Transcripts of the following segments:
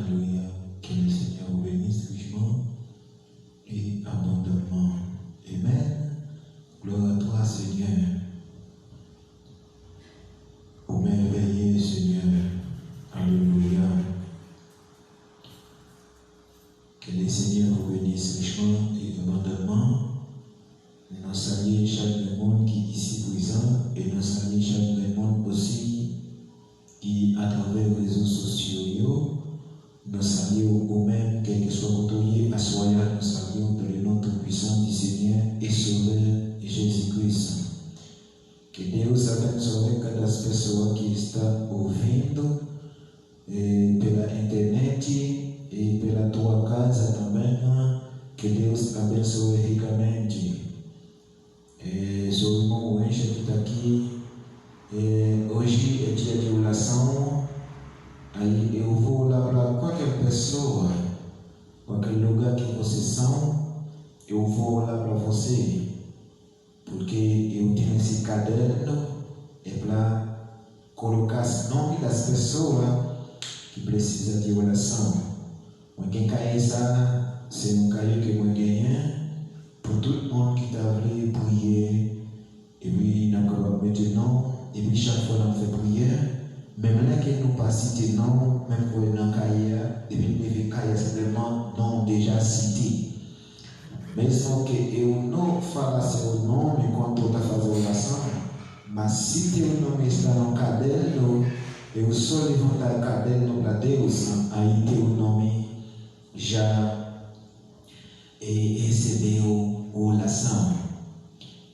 Alléluia. Que le Seigneur vous bénisse richement et abondamment. Amen. Gloire à toi, Seigneur. Au merveilleux Seigneur. Alléluia. Que le Seigneur vous bénisse richement et abondamment. Nous saluons chaque monde qui est ici présent et nous saluons chaque monde aussi qui, à travers les réseaux sociaux, nous saluons au même, quel que soit votre lieu, à soya, nous saluons dans le nom tout-puissant du Seigneur et Sauveur Jésus-Cristo. Que Deus abençoe cada pessoa que está ouvindo pela internet e pela tua casa também. Que Deus abençoe ricamente. Sou o irmão Winchelet que está aqui. Hoje é dia de oração. Aí eu vou lá para qualquer pessoa, qualquer lugar que vocês são, eu vou lá para você, porque eu tenho esse caderno para colocar os nomes das pessoas que precisam de oração. Quem cai essa, se não caiu que vou ganhar, por todo mundo que está ali, prier, et puis maintenant, et puis chaque fois on fait prière. Même là que nous pas cité non, même pour une cahier, et puis les cahiers simplement non déjà cité. Mais sans que eu não falasse o nome quando está fazendo oração, mas cite o nome está no caderno, eu só levantar o caderno para Deus, aí teu nome já recebeu a oração.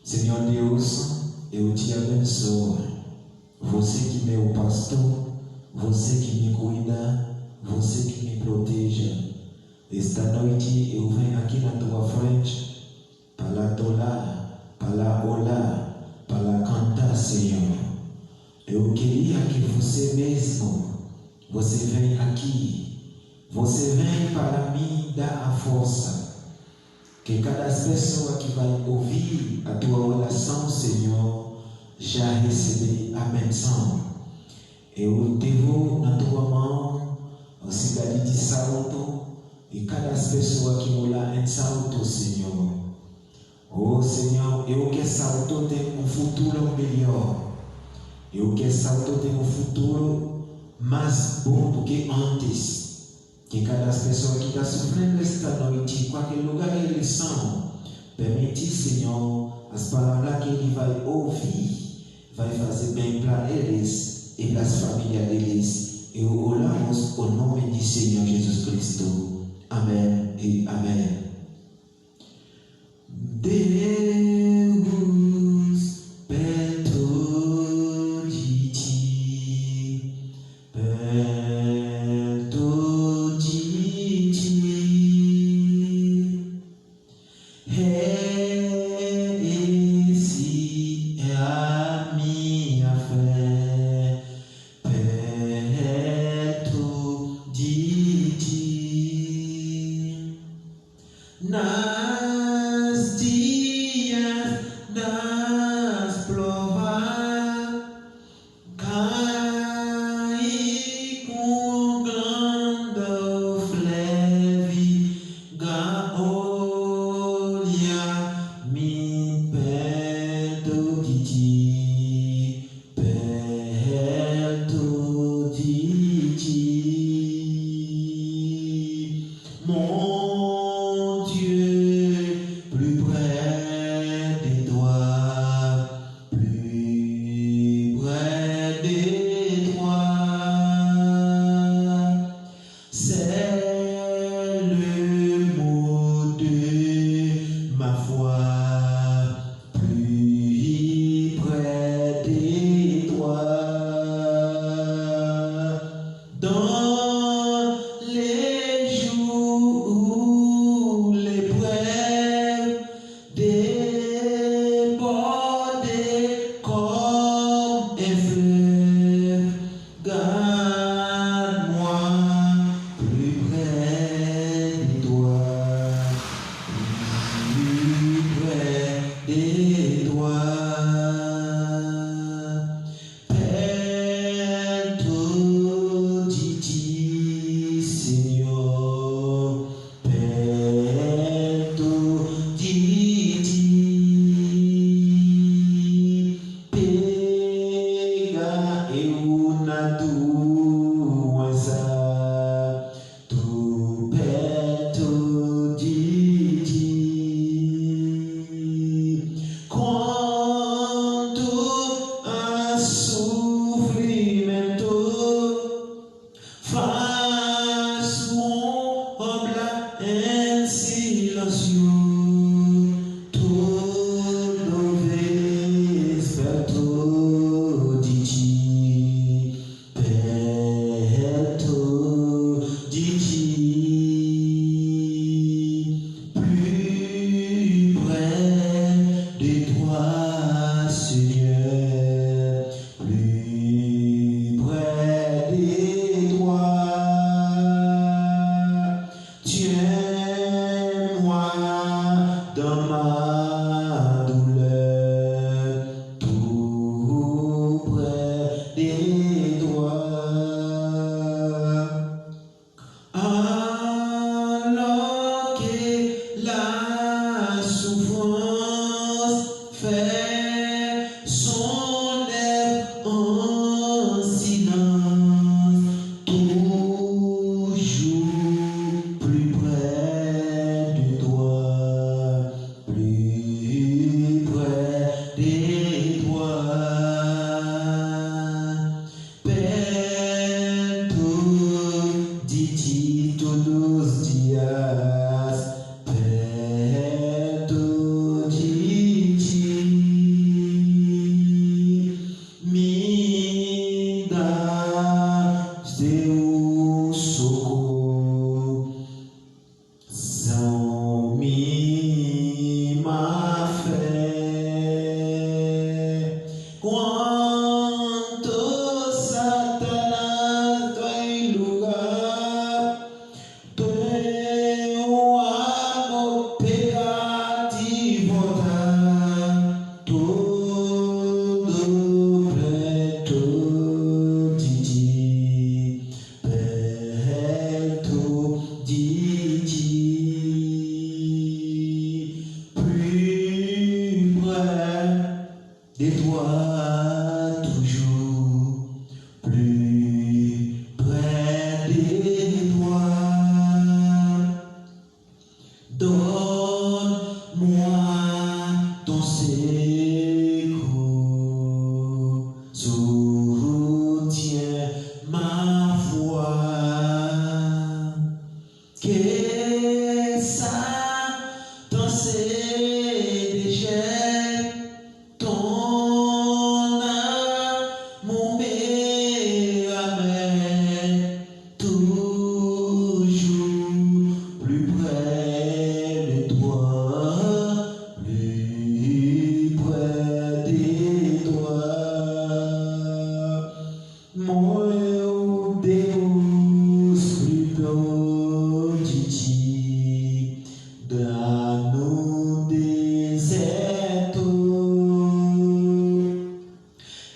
Senhor Deus, eu te abençoo. Você que é o pastor, você que me cuida, você que me proteja. Esta noite eu venho aqui na tua frente para adorar, para orar, para cantar, Senhor. Eu queria que você mesmo, você vem aqui, você vem para mim dar a força. Que cada pessoa que vai ouvir a tua oração, Senhor, já recebi a benção. Eu devo na tua mão a cidade de Salto e cada pessoa que mora em Salto, Senhor. Oh, Senhor, eu que Salto tenha futuro melhor. Eu que Salto tenha futuro mais bom do que antes. Que cada pessoa que está sofrendo esta noite, em qualquer lugar que eles são, permite, Senhor, as palavras que ele vai ouvir, vai fazer bem para eles e para as famílias deles. E oramos o nome de Senhor Jesus Cristo. Amém e amém. Deus perto de ti, perto de ti, esse é a minha fé, perto de ti, nas dias das provas, cai com grande fleve, olha-me perto de ti, perto de ti, mon Dieu, plus près de toi, plus près de toi, c'est le mot de ma foi, plus près de toi, toujours plus près de toi. Donne-moi ton secours, soutiens ma foi, que ça t'en c'est déjà ton amour m'amène toujours plus près de toi, plus près de toi. Mon Deus plus prodigio dans nos desertos,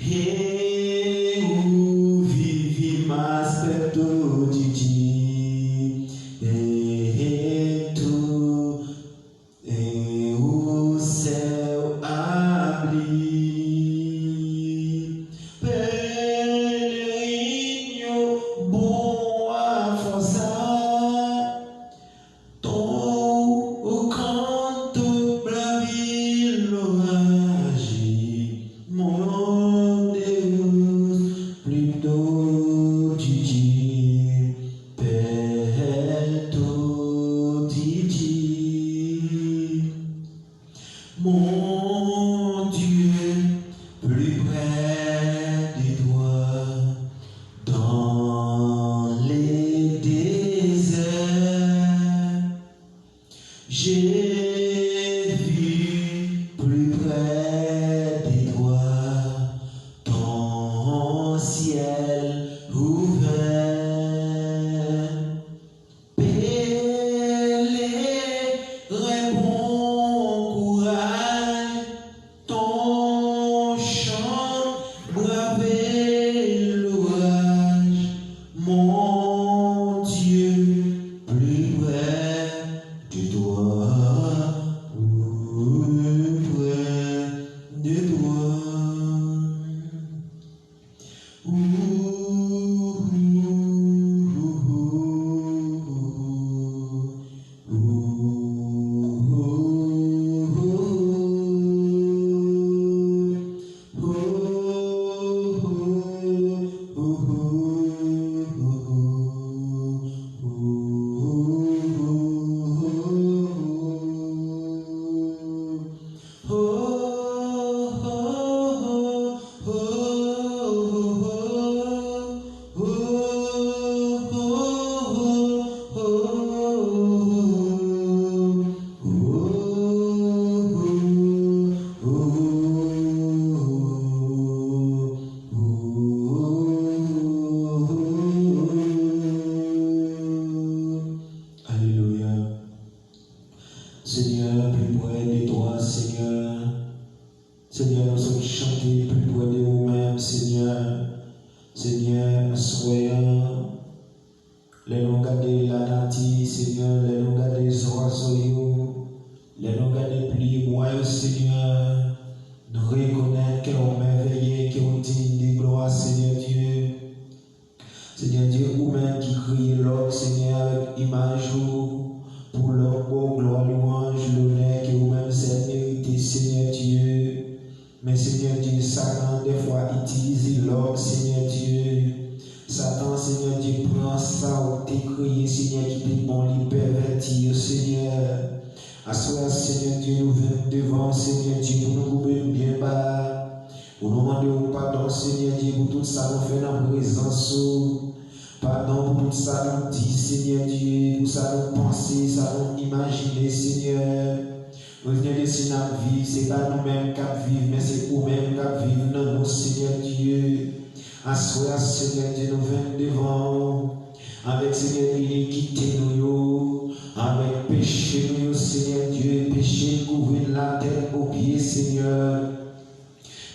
et où vive mais perto de ti, et tu, et o céu abrir. Peregrino boa força, ton canto bravir l'orage, mon Deus plus prodigio, perto de ti. Mon Dieu, plus près de toi, dans les déserts, j'ai vu plus près de toi, ton ciel ouvert. Pèlerin bon courage, ton chant braver l'orage, mon Dieu, plus près de toi, plus près de toi. Seigneur, plus près de toi, Seigneur. Seigneur, nous sommes chantés plus près de nous-mêmes, Seigneur. Seigneur, soyons, les nous garder la nature, Seigneur, les nous garder les oiseaux, les nous garder pluie, moi, Seigneur. Nous reconnaître qu'ils ont merveilleux, qu'ils ont digne de gloire, Seigneur Dieu. Seigneur Dieu, vous-même qui criez l'homme, Seigneur, avec image pour leur beau gloire, louange, l'honneur que vous-même êtes mérité, Seigneur Dieu. Mais Seigneur Dieu, Satan, des fois, utilise l'homme, Seigneur Dieu. Satan, Seigneur Dieu, prend ça ou t'es crié, Seigneur, qui t'est bon, lui pervertir, Seigneur. À soi, Seigneur Dieu, nous venons devant, Seigneur Dieu, pour nous couper bien bas. Pour nous demander pardon, Seigneur Dieu, pour tout ça, nous faisons dans présence. Pardon pour tout ça, nous dit, Seigneur Dieu, pour ça, nous penser, ça, nous imaginer, Seigneur. Nous venons de ce vie, c'est pas nous-mêmes qui vivons, mais c'est vous-même qui vivons dans nous, Seigneur Dieu. À soi, Seigneur Dieu, nous venons devant, avec Seigneur l'iniquité, nous, avec péché, nous, Seigneur Dieu, péché couvrir la tête aux pieds, Seigneur.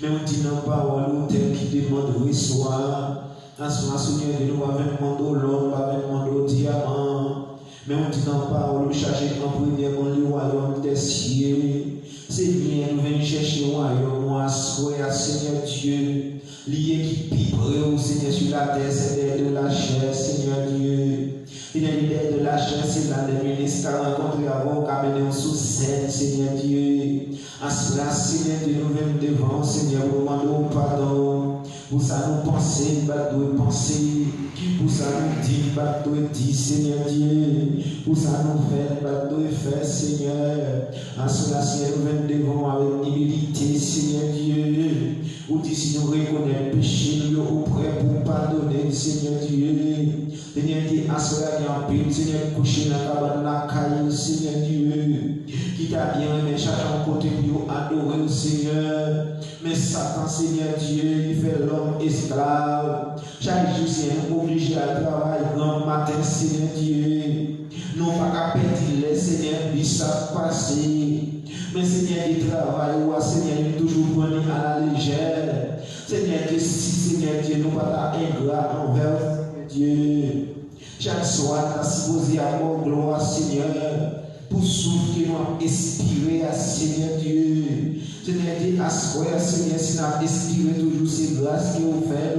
Mais on dit non, parole, tel qui demande reçoit. À soi, Seigneur Dieu, nous avons demandé l'or, nous avons demandé diamant. Mais on dit non, parole, chargé en premier dans le royaume des cieux. Seigneur, nous venons chercher moi, soyez Seigneur Dieu, lié qui piperait, Seigneur, sur la terre, c'est de la chair, Seigneur Dieu. Il y a l'idée de la chair, c'est là, les ministres rencontrés avant, qu'à mener sous scène, Seigneur Dieu. À cela, Seigneur Dieu, nous venons devant, Seigneur, nous demandons pardon. Pour ça, nous pensons, nous penser. Pour ça, nous disons, nous dire, Seigneur Dieu. Pour ça, nous faisons, nous faire, Seigneur. À cela, Seigneur, nous venons devant avec humilité, Seigneur Dieu. Ou dit, si nous reconnaissons le péché, nous sommes prêts pour pardonner, Seigneur Dieu. Seigneur Dieu, à cela, il y a un peu, Seigneur, couché dans la cabane, la caille, Seigneur Dieu. Qui t'a bien aimé, chacun côté pour adorer le Seigneur. Mais Satan, Seigneur Dieu, il fait l'homme esclave. Chaque jour, Seigneur, obligé à travailler grand matin, Seigneur Dieu. Nous pas qu'à perdre les Seigneur, puis ça passer. Mais Seigneur, il travaille, ou Seigneur, il toujours prendre à la légère. Seigneur Dieu, si Seigneur Dieu, nous pas ingrat envers Dieu. Chaque soir, tu as supposé avoir gloire, Seigneur, pour souffrir, nous inspirer à Seigneur Dieu. Seigneur Dieu, à ce soir, Seigneur, si nous avons inspiré toujours ces grâces qui nous fait,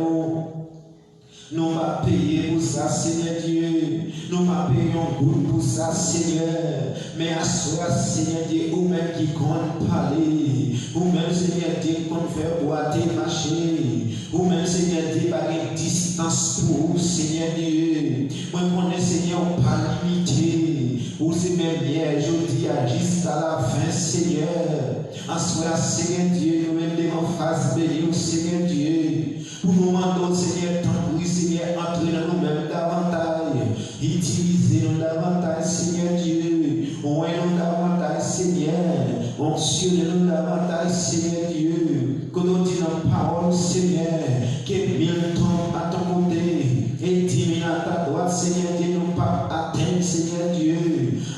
nous va payer pour ça, Seigneur Dieu. Nous va payer un goût pour ça, Seigneur. Mais à soi, Seigneur Dieu, ou même qui compte parler, ou même, Seigneur Dieu, qu'on fait boiter, marcher, ou même, Seigneur Dieu, par une distance pour vous, Seigneur Dieu. Moi, mon Seigneur, pas limité. Ou c'est même hier, je dis, jusqu'à la fin, Seigneur. À soi, Seigneur Dieu, nous même devons face bénir, Seigneur Dieu. Pour nous demander, Seigneur, tant oui, Seigneur, entrer dans nous-mêmes davantage, utilisez-nous davantage, Seigneur Dieu, envoyez-nous davantage, Seigneur, onctionnez-nous davantage, Seigneur Dieu, que nous disons la parole, Seigneur, que mille tombent à ton côté, et 10 000 à ta droite, Seigneur Dieu, nous pas atteindre, Seigneur Dieu,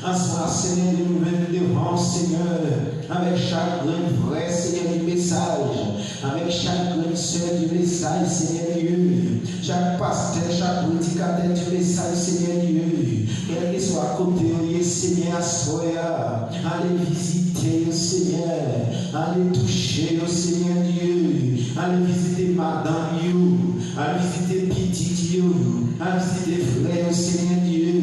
en soi, Seigneur Dieu, nous venons devant, Seigneur, avec chaque grain vrai, Seigneur, du message, avec chaque grain sœur du message, Seigneur Dieu, chaque pasteur, chaque prédicateur du message, Seigneur Dieu, quel que soit à côté, Seigneur, soyez, allez visiter, Seigneur, allez toucher, Seigneur Dieu, allez visiter Madame You, allez visiter Petit You, allez visiter Frère, Seigneur Dieu,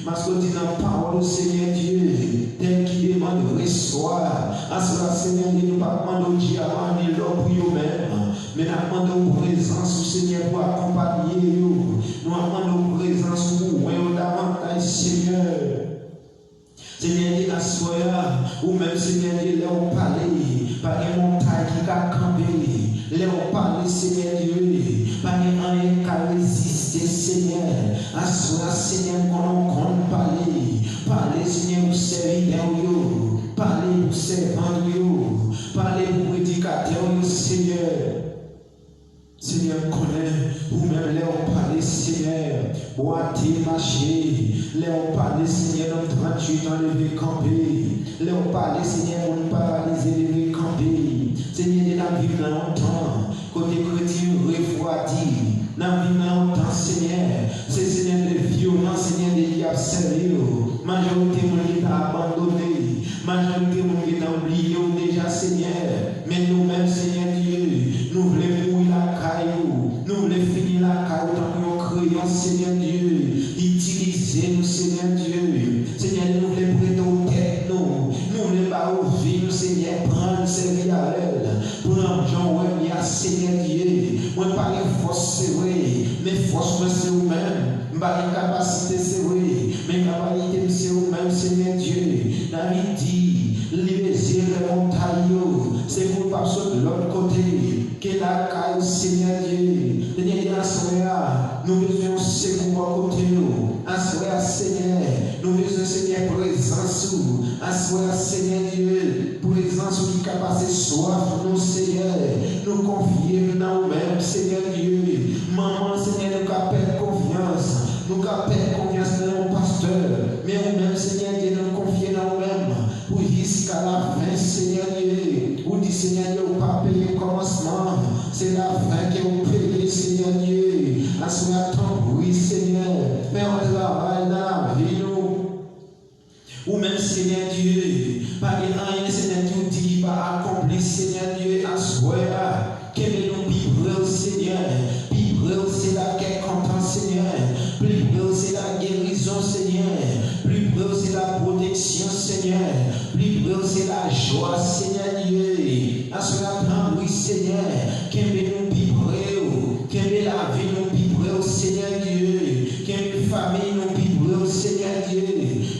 parce que dit dans la parole, Seigneur Dieu, tel qui demande reçoit, à cela, Seigneur Dieu, nous ne pas demander au diamant ni l'or pour nous-mêmes, mais nous demandons présence, Seigneur, pour accompagner nous, nous demandons présence pour vous davantage, Seigneur. Seigneur Dieu, la soya, ou même Seigneur Dieu, là on parle, par une montagne qui a campé, là on parle, Seigneur Dieu, par un qui a résisté, Seigneur, la soya, Seigneur, qu'on compte parler, Seigneur, pour servir, parler pour servir, parler pour prédicateur, Seigneur. Seigneur, connaît, ou même là on parle, Seigneur, boiter, marcher, là on parle, Seigneur, dans 38 ans, lever, camper, là on parle, Seigneur, on paralysé, lever, camper, Seigneur, de la vie dans longtemps, côté chrétien refroidi, dans la vie dans longtemps, Seigneur, c'est Seigneur de violence, Seigneur, de diable sérieux, majorité, on est abandonné, majorité, on est oublié, déjà, Seigneur, mais nous-mêmes, Seigneur Dieu, nous voulons mourir la caillou, nous voulons finir la caillou tant que nous créons, Seigneur Dieu, utilisez-nous, Seigneur Dieu, Seigneur, nous voulons prêter aux têtes, nous voulons pas ouvrir, Seigneur, prendre, servir à elle, pour l'argent, ouais, bien, Seigneur Dieu, moi, pas les forces, c'est vrai, mais force, c'est vous-même, pas les capacités, c'est vrai, mais capacité, c'est vous-même, Seigneur Dieu, David dit, les montagnes, c'est pour passer de l'autre côté, que la caille, Seigneur Dieu, Seigneur, nous besoin secours à côté, assoya, Seigneur, nous besoin, Seigneur, présence, assoya, Seigneur Dieu, présence qui capacité soif, nous, Seigneur, nous confier dans nous-mêmes, Seigneur Dieu, maman, Seigneur, nous appelle confiance, nous appelle confiance dans nos pasteurs, mais nous-mêmes, Seigneur Dieu, nous confier dans nous-mêmes, pour jusqu'à la fin, Seigneur Dieu, ou dit, Seigneur Dieu, ou pas payer le commencement, c'est la fin que vous payez, Seigneur Dieu, à ce temps, oui, Seigneur, mais on travaille dans la vie, nous, ou même, Seigneur Dieu, pas de rien, Seigneur Dieu, dit, Seigneur Dieu, à soi, qu'elle nous vivre, Seigneur. Vivre, c'est la guerre content, Seigneur. Vivre, c'est la guérison, Seigneur. Vivre, c'est la protection, Seigneur. Vivre, c'est la joie, Seigneur Dieu. À soi, oui, Seigneur, qu'elle nous vivre, qu'elle la vie nous vivre, Seigneur Dieu. Qu'elle famille nous vivre, Seigneur Dieu.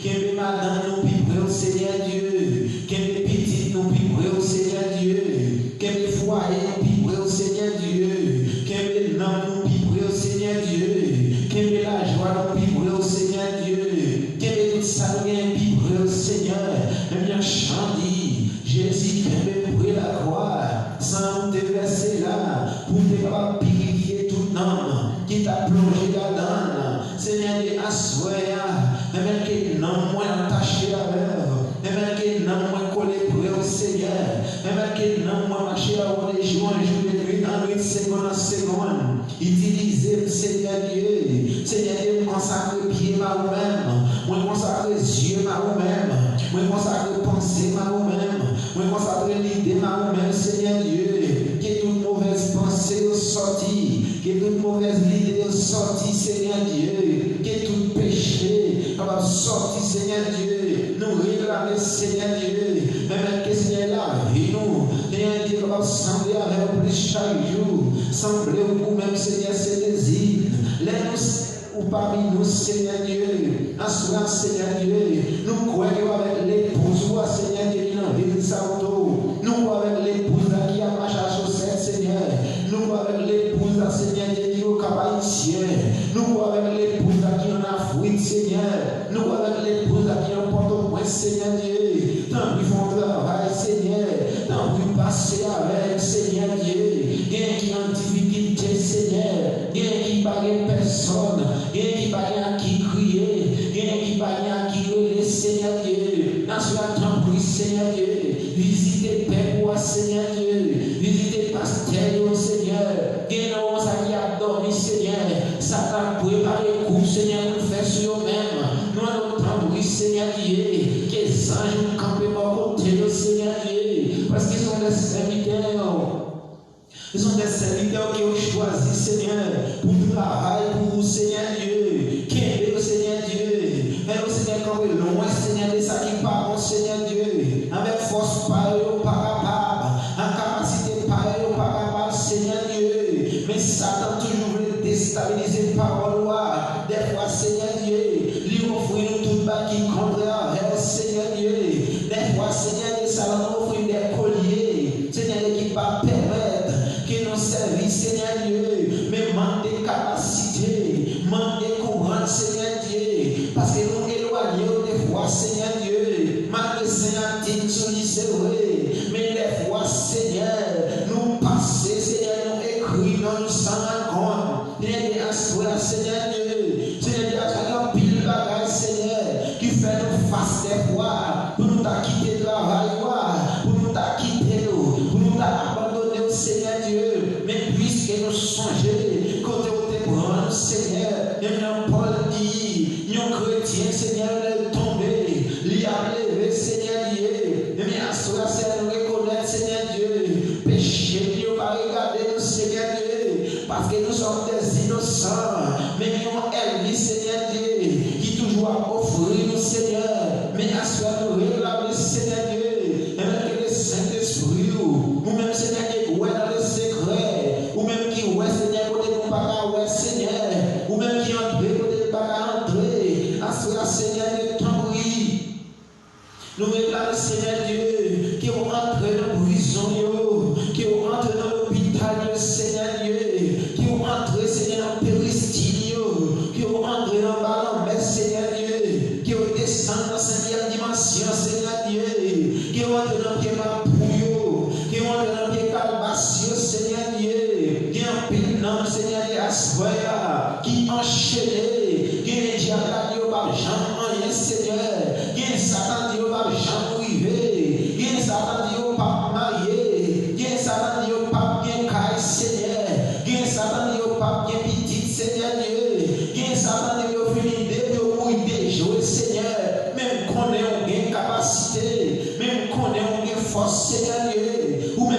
Qu'elle madame nous vivre, Seigneur Dieu. Qu'elle petite nous vivre, Seigneur Dieu. Qu'elle foyer nous vivre, Seigneur Dieu. Qu'elle nom nous vivre, Seigneur Dieu. Qu'elle la joie nous vivre, Seigneur Dieu. Qu'elle tout ça nous vivre, Seigneur. Et bien chanter, Jésus qui me brûle la croix, sans te verser là, pour te capables purifier tout homme qui t'a plongé là-dedans. Seigneur, et assoya, et bien que non moins attaché à l'œuvre, et bien que non moins collé pour le Seigneur, et bien que non moins marché à les jours, un jour de nuit, en nuit, seconde en seconde. Utilisez le Seigneur Dieu. Seigneur Dieu, me consacre pied à vous-même, me consacre yeux à vous-même, me consacre pensée à vous-même, me consacre l'idée à vous-même, Seigneur Dieu. Que toute mauvaise pensée sortie, que toute mauvaise idée sortie, Seigneur Dieu. Que tout péché va sortir, Seigneur Dieu. Nous réclamer, Seigneur Dieu. Même que Seigneur la vie, nous, Seigneur Dieu, va sembler avec vous chaque jour. Sembler vous-même, Seigneur, ses désirs. Laisse-nous ou parmi nous, Seigneur Dieu. Assurance, Seigneur Dieu. Nous croyons avec l'épouse, Seigneur Dieu, qui n'a vu de sa auto. Nous croyons avec l'épouse qui a marché à chaussette, Seigneur. Nous croyons avec l'épouse, Seigneur Dieu, qui est au cabaïtien. Nous croyons avec l'épouse qui en a fruit, Seigneur. Nous croyons avec l'épouse qui en porte au point, Seigneur Dieu. Tant qu'ils font travail, Seigneur. Tant qu'ils passent avec, Seigneur Dieu. Rien qui en difficulté, Seigneur. Rien qui parle personne. Rien qui parle à qui crier. Rien qui parle à qui relayer, Seigneur Dieu. Dans ce temps, prie, Seigneur Dieu. Visitez Père, Seigneur Dieu. Visitez Pasteur, Seigneur. Guénon, ça qui a dormi, Seigneur. Satan prépare les coups, Seigneur, nous fait sur eux-mêmes. Nous allons prendre, Seigneur Dieu. Que les anges nous campent à côté de Seigneur Dieu. Parce qu'ils sont des serviteurs. Ils sont des serviteurs qui ont choisi, Seigneur, pour travailler pour vous, Seigneur Dieu. Qui est le Seigneur Dieu. Mais le Seigneur, quand vous loin, Seigneur, de ça qui parle, Seigneur Dieu. Avec force, pareil, pas capable. En capacité, pareil, pas capable, Seigneur Dieu. Mais Satan toujours veut déstabiliser parole. Des fois, Seigneur Dieu, lui offrir nous tout bas qui contraire avec Seigneur Dieu. Des fois, Seigneur Dieu, ça va nous offrir des colliers. Seigneur Dieu, qui va permettre que nos services, Seigneur Dieu, mais manque de capacité, manque de courant, Seigneur Dieu. Parce que nous éloignons des fois, Seigneur Dieu. Malgré Seigneur Dieu, c'est vrai. Mais des fois, Seigneur, nous passons, Seigneur, nous écrivons, nous s'en rendons. Seigneur Dieu, Seigneur Dieu, à pile bagage, Seigneur, qui fait nous face des fois, pour nous quitter le travail, pour nous quitter, pour nous abandonner, Seigneur Dieu. Mais puisque nous songeons, côté où tu prends, Seigneur, et nous Paul dit, nous chrétiens, Seigneur, nous tomber, l'y a levé, Seigneur Dieu, et bien à cela, c'est nous reconnaître, Seigneur Dieu, péché, Dieu va regarder nous, Seigneur Dieu, parce que nous sommes des innocents. Mais nous avons Seigneur Dieu, qui toujours a offert nous, Seigneur. Mais à ce nous réclamer, Seigneur Dieu, et même que le Saint-Esprit, ou même, Seigneur Dieu, qui est dans le secret, ou même qui est, Seigneur, côté nous pas ouais, Seigneur, ou même qui entre, côté nous pas entrer, à ce Seigneur Dieu, tant oui. Nous réclamons, Seigneur Dieu, qui vont entrer dans la prison, qui vont entrer dans l'hôpital, Seigneur Dieu, qui vont entrer, Seigneur, dans la péristyle, qui vont entrer dans le ballon, Seigneur Dieu, qui vont descendre dans la 5e dimension, Seigneur Dieu, qui vont entrer dans le pied Mapouyo, qui vont entrer dans le pied Calbasio, Seigneur Dieu, qui ont pile nom, Seigneur Dieu, Assoya, qui enchaîné, qui est diable, Dieu, par Jean, rien, Seigneur, qui est Satan, Dieu, par Jean, privé, qui est Satan, Dieu, par marié, qui est Satan, Dieu, par bien caille, Seigneur, qui est Satan, Dieu, par bien petit, Seigneur Dieu, qui est Satan, Dieu, fini de mouiller, jouer, Seigneur, même qu'on ait une capacité, même qu'on ait une force, Seigneur Dieu, ou même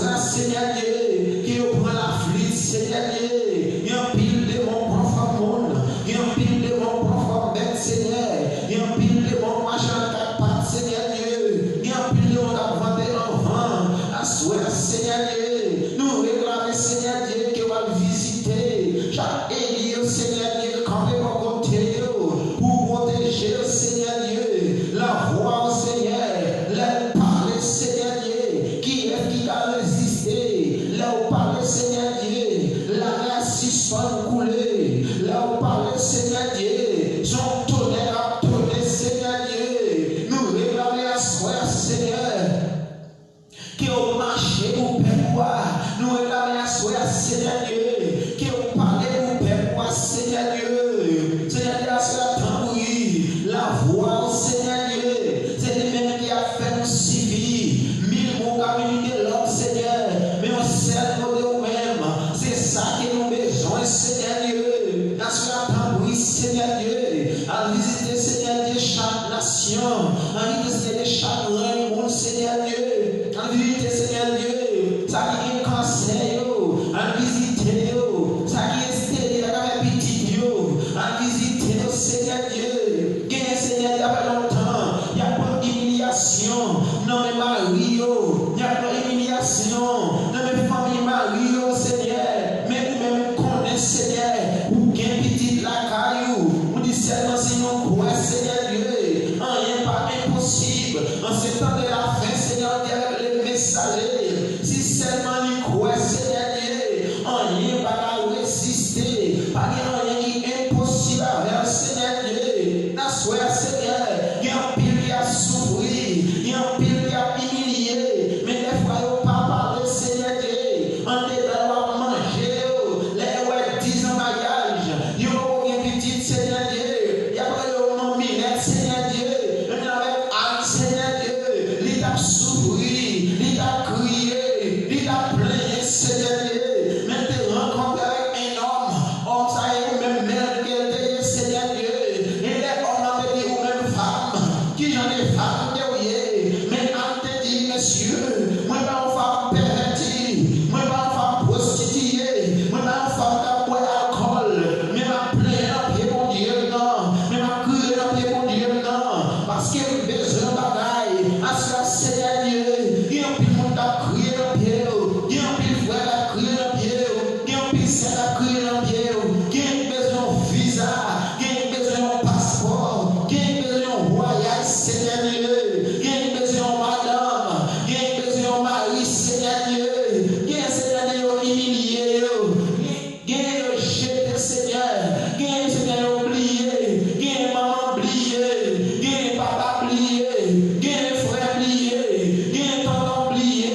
soir, Seigneur Dieu, qui prend la flûte, Seigneur Dieu, il y a un pile de mon propre monde, il y a un pile de mon propre bête, Seigneur, il y a un pile de mon machin quatre pattes, Seigneur Dieu, il y a un pile de mon avanté en vent, à soir, Seigneur Dieu, nous réclamons, Seigneur Dieu, qui va visiter chaque église, Seigneur Dieu, quand même au côté, pour protéger, Seigneur Dieu, la voix, Seigneur, la parler, Seigneur Dieu, qui a résisté, là où parle, Seigneur Dieu, la grâce suspend couler, là où parle, Seigneur Dieu, son tonnerre a tourné, Seigneur Dieu, nous réclamons à soi, Seigneur, qui au marché pour faire nous réclamons à soi, Seigneur Dieu, qui au parler pour faire Seigneur Dieu, Seigneur Dieu, à cela tambouille, la voix, Seigneur Dieu, c'est lui-même qui a fait nous suivi, 1000 mots communauté de l'homme, Seigneur, mais on sert de nous-mêmes, c'est ça que nous besoin, Seigneur Dieu, à cela tambouille, Seigneur Dieu, à visiter, Seigneur Dieu, chaque nation, à visiter chaque monde, Seigneur Dieu, à visiter, Seigneur Dieu, ça qui est cancer, à visiter, ça qui est stérile, à petit, à visiter, Seigneur Dieu, qui est Seigneur Dieu, il y a longtemps, il y a pas d'humiliation, non mais Mario, il y a pas d'humiliation, non mais famille Mario, Seigneur, mais nous-mêmes connaissons, Seigneur, ou qui est petit la caillou, ou dit seulement si nous croyons, Seigneur Dieu, rien pas impossible, en ce temps de la fin, Seigneur Dieu, avec les messagers, si seulement nous croyons, Seigneur Dieu, rien pas résister, pas rien qui est impossible avec Seigneur Dieu, n'a soit Seigneur, il y a un pile qui a souffert, il y a un pile qui a humilié, mais des fois il n'y a pas parlé, Seigneur Dieu, on est dans à manger, les ouais 10 ans mariage, il y a un petit Seigneur Dieu, il y a pas de nom minette, Seigneur Dieu, il y a avec Seigneur Dieu, il a souffert, il a crié, il a plaint, Seigneur Dieu, mais tu rencontres avec un homme, ça est même mère qui est Seigneur Dieu, et les hommes ont dit ou même femme, qui j'en ai femme de mais on te dit, messieurs, moi pas une femme pervertie, moi pas une femme prostituée, moi pas une femme qui boit alcool, mais ma plaie dans pied mon Dieu, non, mais ma crier dans pied mon Dieu, non, parce que j'ai besoin de bagaille, à ce que Seigneur Dieu, il y a un peu de monde qui a crié dans pied, il y a un peu de frère qui a crié dans pied, il y a un peu de sœur qui a crié dans pied, il y a besoin de visa, il y a besoin de passeport, il y a besoin de voyage, Seigneur Dieu, il y a besoin de madame, il y a besoin de mari, Seigneur Dieu, il y a Seigneur Dieu humilié, il y a jeté, Seigneur, il y a Seigneur oublié, il y a maman oublié, il y a papa oublié, il y a frère oublié, il y a tonton oublié,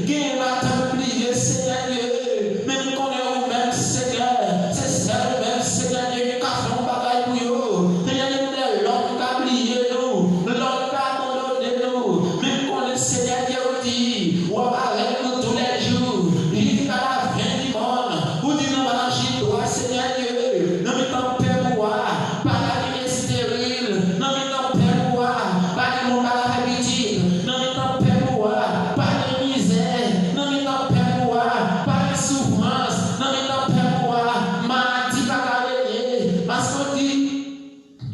il y a ma tante oublié, Seigneur Dieu, même qu'on est au même Seigneur, c'est ça le même Seigneur Dieu qui a fait un bagage pour nous, Seigneur Dieu, l'homme qui a oublié nous, l'homme qui a abandonné nous, même qu'on est Seigneur Dieu dit, ou avec nous tous les jours, jusqu'à la fin du monde, ou dit non, marcher toi, Seigneur Dieu, non mais t'en perds moi, pas la vie stérile, non mais t'en perds moi, pas de mon bagage petit, non mais t'en perds moi, pas de misère, non mais t'en perds moi, pas de souffrance, non mais t'en perds moi, maladie pas gagner, parce qu'on dit,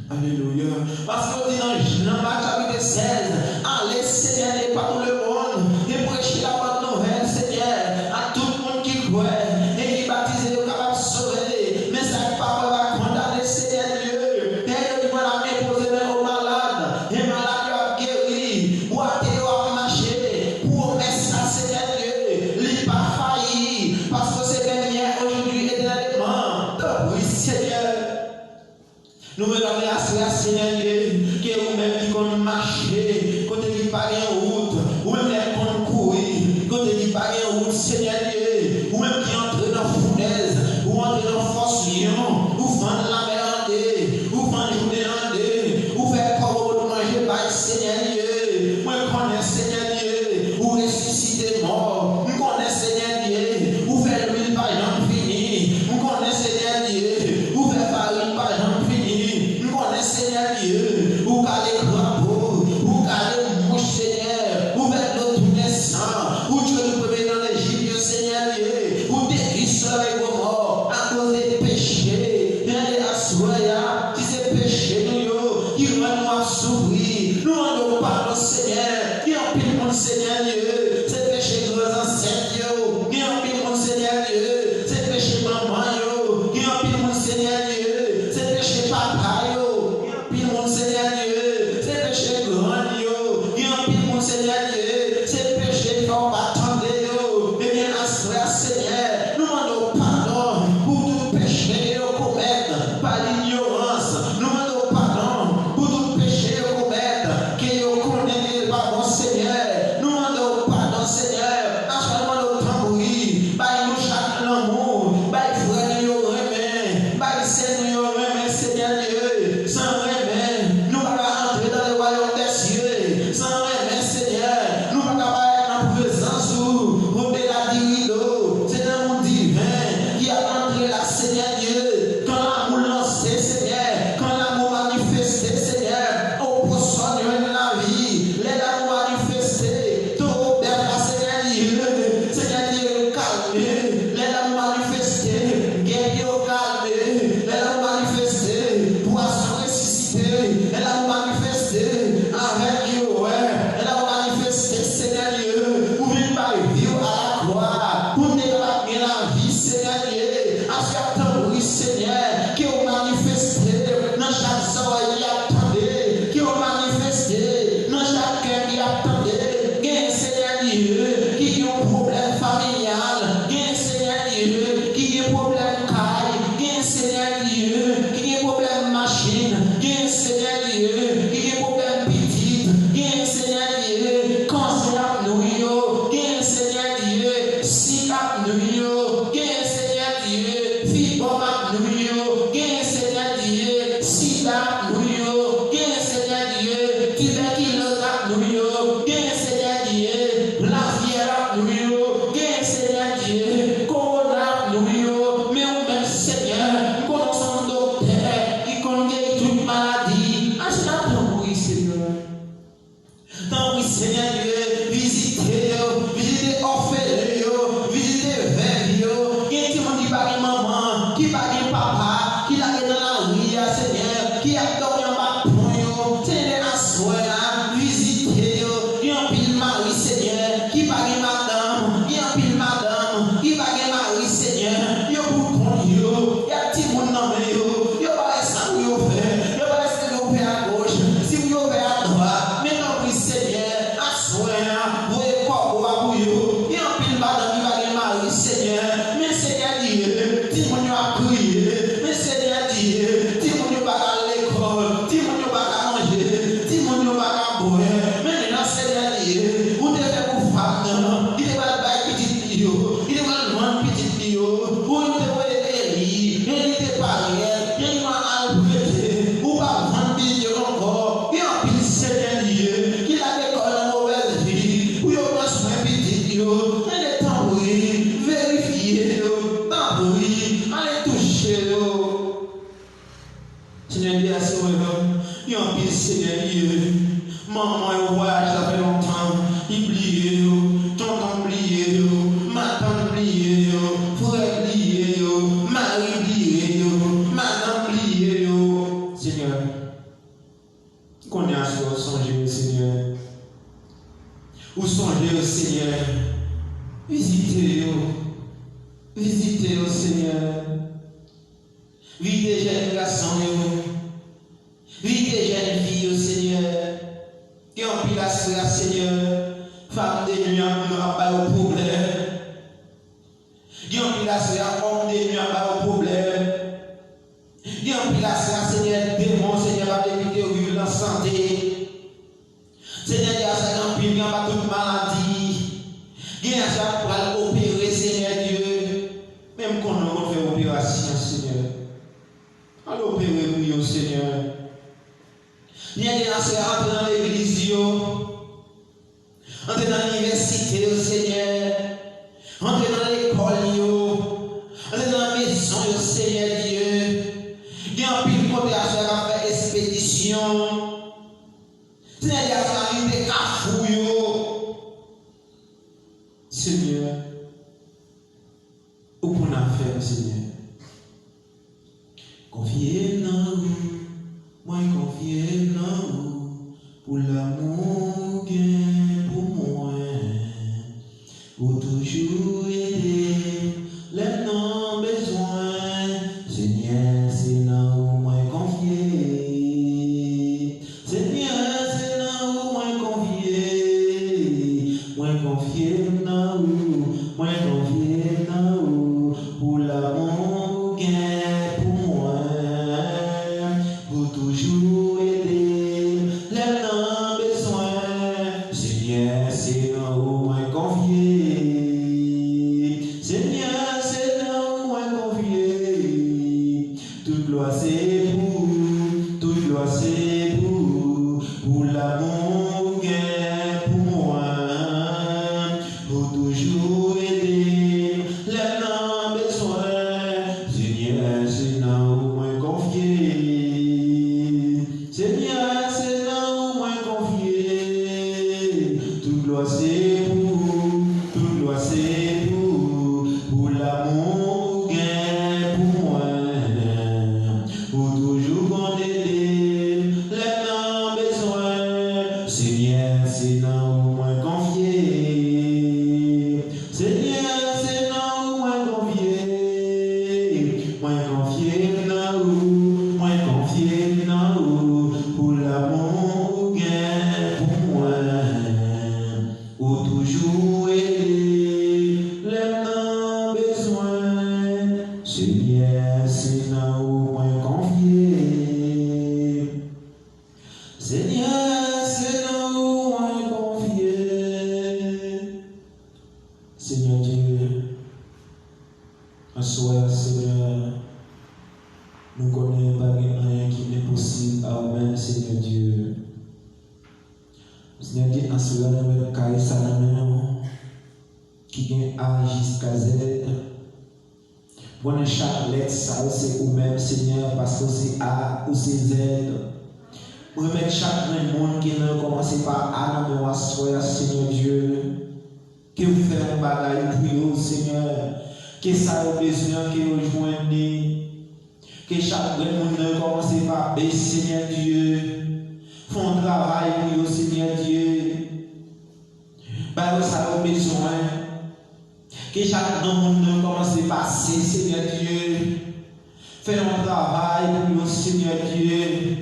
alléluia, parce qu'on dit dans Marc chapitre 16, allez Seigneur et par tout le monde, et prêchez la bonne nouvelle, Seigneur, à tout le monde qui croit, et qui baptise le capable de sauver, mais ça ne va pas condamner, Seigneur Dieu, et il va imposer aux malades, et malades va guérir, ou à marcher, pour mettre ça, Seigneur Dieu, il n'a pas failli, parce que c'est bien hier, aujourd'hui, éternellement, oui, Seigneur. Nous me donnons à cela, Seigneur Dieu, que vous-même qui comptez marcher, côté qui parle en route, ou même les comptes courir, côté qui parle en route, Seigneur Dieu, ou même qui entre dans la fournaise, ou entre dans la force lion, ou vendre la mer ou vendre journée en ou faire corps de manger par Seigneur Dieu, moi je connais Seigneur Dieu, ou ressusciter mort, je connais Seigneur Dieu, ou faire l'huile par exemple fini, je connais Seigneur Dieu, ou faire farine par exemple fini, je connais Seigneur Dieu, ou caler crapaud, ou caler mouche Seigneur, ou faire l'autre naissant, ou tu veux le premier dans les pour nous déclarer la vie, Seigneur Dieu. À ce temps, oui, Seigneur, qui ont manifesté dans chaque oreille qui attendait, qui ont manifesté dans chaque cœur qui attendait. Gain, Seigneur Dieu, qui ont un problème familial, gain, Seigneur Dieu, qui ont un problème caille, gain, Seigneur Dieu, qui ont un problème machine, gain, Seigneur Dieu, qui ont un problème petit, gain, Seigneur Dieu, cancer à nous, gain, Seigneur Dieu, sida à nous, gain, Seigneur Dieu, fibrome à nous, gain, Seigneur Dieu, sida à nous, gain, Seigneur Dieu, tuberculose à nous, gain, Seigneur Dieu, lavière à nous, gain, Seigneur Dieu, corona à nous, mais au même Seigneur, nous connaissons un docteur qui connaît toute maladie. À ce temps, oui, Seigneur. Tant oui, Seigneur Dieu, visitez orphelins, visitez veuves, qui est mon maman, qui bague papa, qui l'a dans la rue, Seigneur, qui a dormi en bas point, Seigneur, à soi, visitez, qui en pile Marie, Seigneur, qui bague madame, qui en pile madame, qui bague Marie, Seigneur, yo pour ton yo, y a petit monde dans le yo va rester où yo fait, yo va rester où fait à gauche, si vous fait à droite, maintenant oui, Seigneur, à soi, vous êtes quoi pour vous, y a un pile madame qui bague Marie, Seigneur, mais Seigneur Dieu, ti mon yo a prié, mais Seigneur Dieu, ti mon yo va à l'école, ti mon yo va à manger, ti mon yo va à boire, mais maintenant Seigneur Dieu, vous devez vous faire, il devait être petit yo, il devait être petit yo, vous devez Élie, il était pareil, il m'a alprété, ou pas vendre Dieu encore, il a pris Seigneur Dieu, qu'il a l'école en mauvaise vie, ou il a soin petit yo, il est temps oui, vérifier yo, temps oui, allez toucher yo. Seigneur Dieu, c'est vrai, il a pris Seigneur Dieu, maman au voyage, ça fait longtemps, il plie yo, tonton plie yo, ma tante plie yo, frère plie yo, Marie plie yo, madame plie yo. Seigneur, qu'on est à soi, songez au Seigneur. Ou songez au Seigneur. Visitez au Seigneur. Vie des jeunes garçons, vie des jeunes filles au Seigneur. Qui ont pris la Seigneur. Femme de nuit, on n'a pas de problème. Qui ont pris la homme de nuit, on n'a pas de problème. Qui ont pris la Seigneur, démon, Seigneur, va éviter au vivre la santé. Seigneur, il y a ça qui n'a pas toute maladie. Il y a ça pour opérer, Seigneur Dieu. Même quand on fait opération, Seigneur. Allez opérer, oui, Seigneur. Il y a des gens qui entrent dans l'église, entrent dans l'université, Seigneur. Entrent dans l'école, entrent dans la maison, Seigneur Dieu. Il y a un pile côté à faire expédition. Seigneur, il y a des cafouilles. Seigneur, où qu'on a fait, Seigneur? Confiez dans vous, moi confiez dans vous, pour l'amour que pour moi, pour toujours aider les non besoin. Seigneur, c'est là où moi confier. Seigneur, c'est là où moi confier. Moi confier dans vous, moi confier dans vous, pour l'amour que pour moi, pour toujours aider les non besoin. Seigneur, c'est là où moi confier. Seigneur, c'est là où moi confier. Toute gloire c'est toute gloire c'est pour l'amour que pour moi, pour toujours aider les non besoin. Seigneur, c'est là où moi confier. Seigneur, c'est là où moi confier. Toute gloire c'est pour c'est dans où moi confié. Seigneur, c'est dans où moi confié. Seigneur Dieu, en soi, Seigneur, nous connaissons pas rien qui n'est possible à vous-même, Seigneur Dieu. Seigneur Dieu, en soi, nous mettons carré ça dans nous, qui vient A jusqu'à Z. Bon, chaque lettre, ça, c'est vous-même, Seigneur, parce que c'est A ou c'est Z. Vous remettez chaque monde qui ne commence par A dans nos soins, Seigneur Dieu. Que vous faites un bagage pour vous, Seigneur. Que ça a besoin que vous joignez. Que chaque monde ne commence par B, Seigneur Dieu. Font un travail pour vous, Seigneur Dieu. Bah, ça a besoin. Que chaque monde ne commence par C, Seigneur Dieu. Fais un travail pour vous, Seigneur Dieu.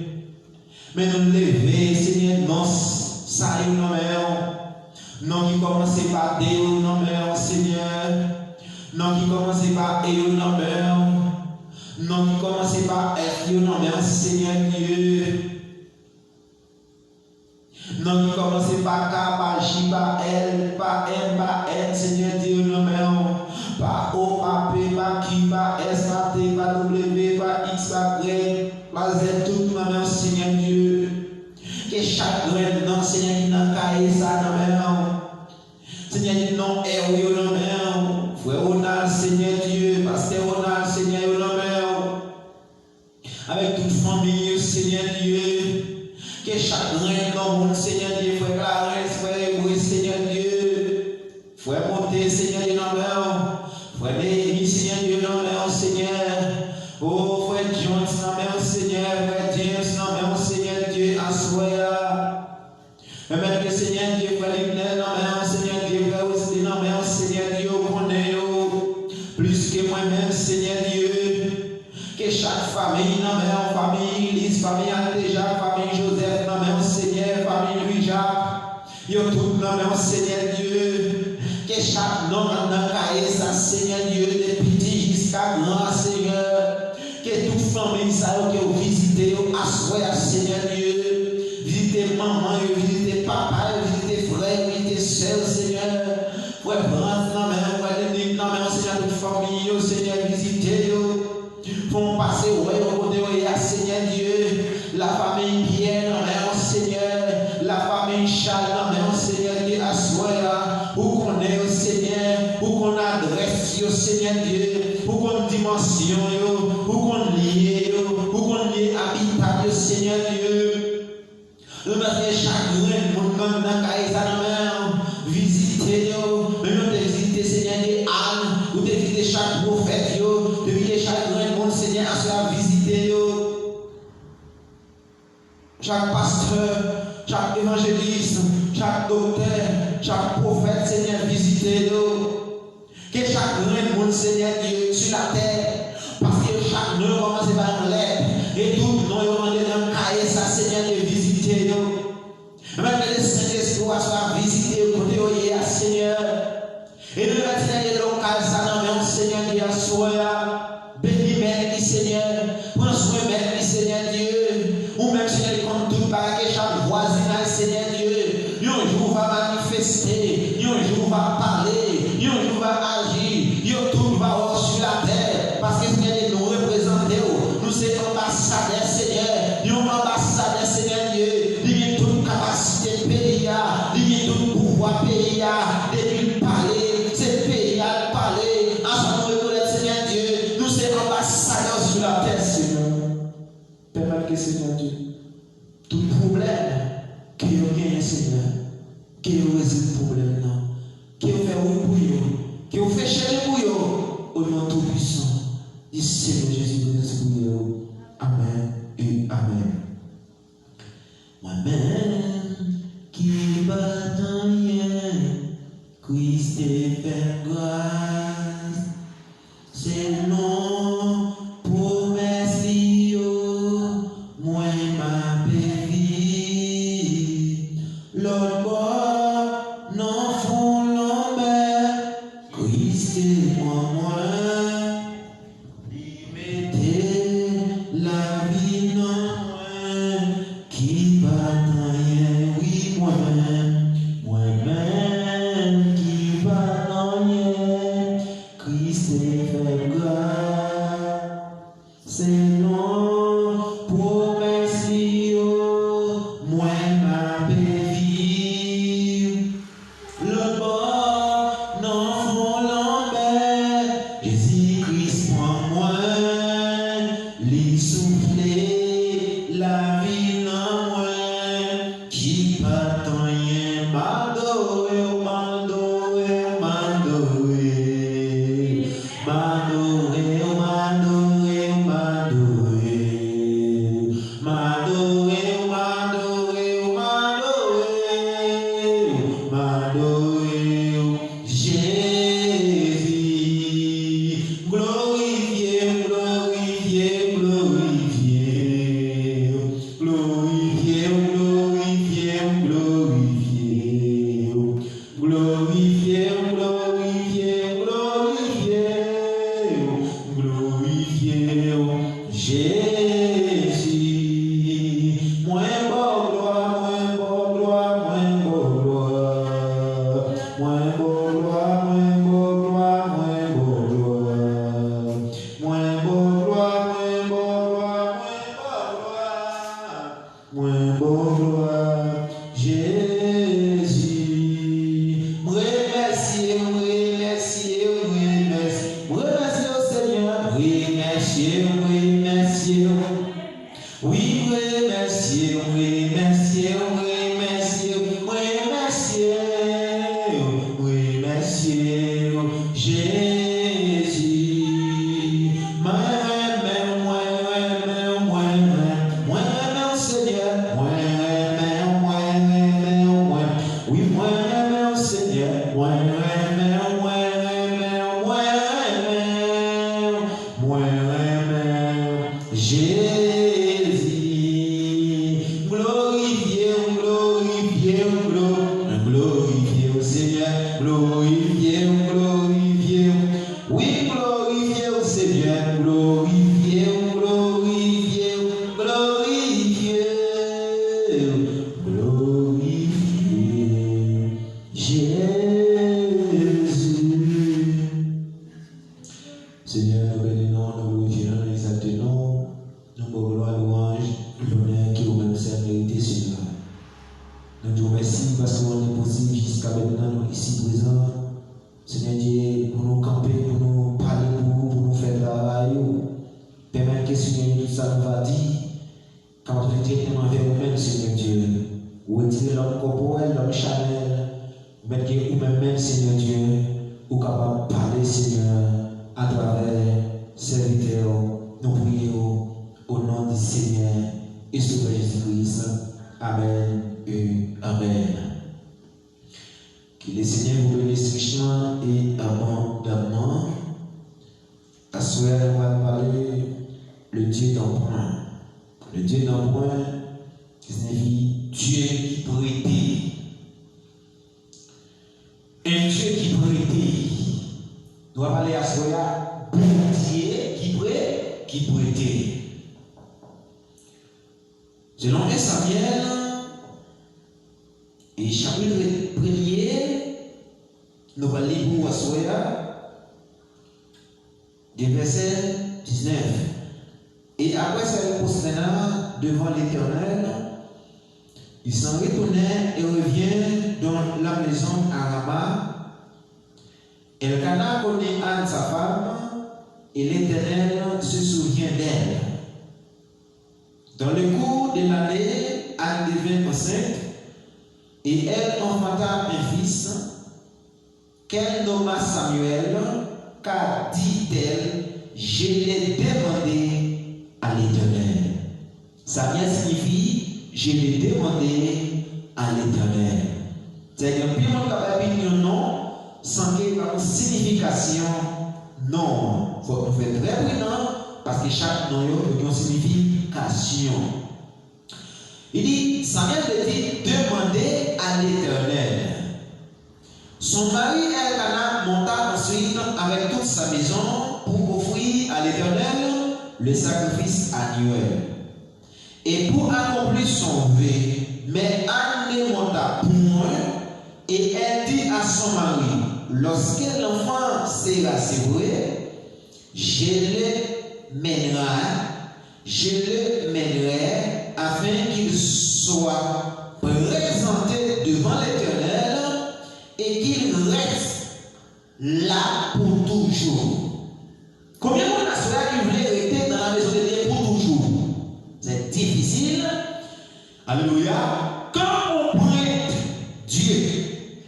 Mais nous lever, Seigneur, non, ça y est, non, mais non, qui commence par D, non, mais Seigneur. Non, qui commence par E, non, mais non, qui commence par F, non, mais Seigneur Dieu. Non, qui commence par K, par J, par L, par M, par N, Seigneur Dieu, non, mais par O, par P, par Q, par S, par T, par W, par X, par Y, par Z, tout, non, mais Seigneur Dieu. Que chaque graine dans Seigneur qui n'a qu'à ça dans mes mains. Seigneur dit non, et oui, non, mais frère, on a le Seigneur Dieu, pasteur, on a le Seigneur, non, mais avec toute famille, Seigneur Dieu. Que chaque graine dans mon Seigneur Dieu, frère Clarence, frère Éboué, Seigneur Dieu. Frère Monté, Seigneur Dieu, non, mais frère Lévi, Seigneur Dieu, non, mais Seigneur. Oh, frère Jones, non, mais Seigneur, frère James, non, mais Seigneur Dieu, assoya. Même que Seigneur Dieu, frère Lignel, non, mais Seigneur Dieu, frère aussi, non, mais Seigneur Dieu, connaît plus que moi-même, Seigneur Dieu. Que chaque famille, non, mais famille Lise, famille Altejacques, famille Joseph, non, mais Seigneur, famille Louis-Jacques, yo tout, non, mais Seigneur Dieu. Que chaque nom dans le cahier, ça, Seigneur Dieu, des petits jusqu'à grand, Seigneur. Que toute famille, ça, que vous visitez, assoyez, Seigneur Dieu. Visitez maman, visitez papa, visitez frère, visitez soeur, Seigneur. Frère Brant, non, mais frère Denis, non, mais Seigneur, toute famille, Seigneur, visitez, font passer, ouais, au côté, Seigneur Dieu. La famille Pierre, non, mais Seigneur. La famille Charles, non, mais Seigneur Dieu, assoyez, où qu'on est, au Seigneur, où qu'on adresse, au Seigneur Dieu, où qu'on dimension, où qu'on lie, où qu'on lie habitat, au Seigneur Dieu. Nous mettons chaque grain, mon nom dans la caisse à la main, visiter, nous visiter, Seigneur Dieu, Anne, ou visiter chaque prophète, de visiter chaque grain, mon Seigneur, à se visiter, chaque pasteur, chaque évangéliste, chaque docteur, chaque prophète, Seigneur, visitez que chaque grain, mon Seigneur Dieu, sur la terre, parce que chaque nom commence par un lettre, et tout nom est demandé dans le cahier, ça, Seigneur, de visiter. Même le Saint-Esprit soit visité au côté de Seigneur. Et nous mettons les locales, ça, dans le Seigneur Dieu, soya, béni, merci, Seigneur, prends soin, merci, Seigneur Dieu, ou même, Seigneur, comme tout pareil, chaque voisinage, Seigneur Dieu, un jour va manifester, un jour va parler, un jour va agir, tout va avoir sur la terre, parce que Seigneur nous représentons, nous sommes ambassadeurs, Seigneur, nous sommes ambassadeurs, Seigneur Dieu, nous avons toute capacité pays, nous avons tout pouvoir pays, depuis parler, c'est pays à parler, ensemble nous reconnaître, Seigneur Dieu, nous sommes ambassadeurs sur la terre, Seigneur. Permettez que Seigneur Dieu, tout problème que vous gagnez, Seigneur, que vous résout le problème, non, que vous faites oui pour vous, que vous faites chez vous, au nom tout-puissant, du Seigneur Jésus-Christ pour vous. Amen et Amen. Moi-même qui bâton rien, Christ fait grâce, c'est le nom promesse moi ma vie, l'autre bord non font l'ombre, Christ moi, il m'était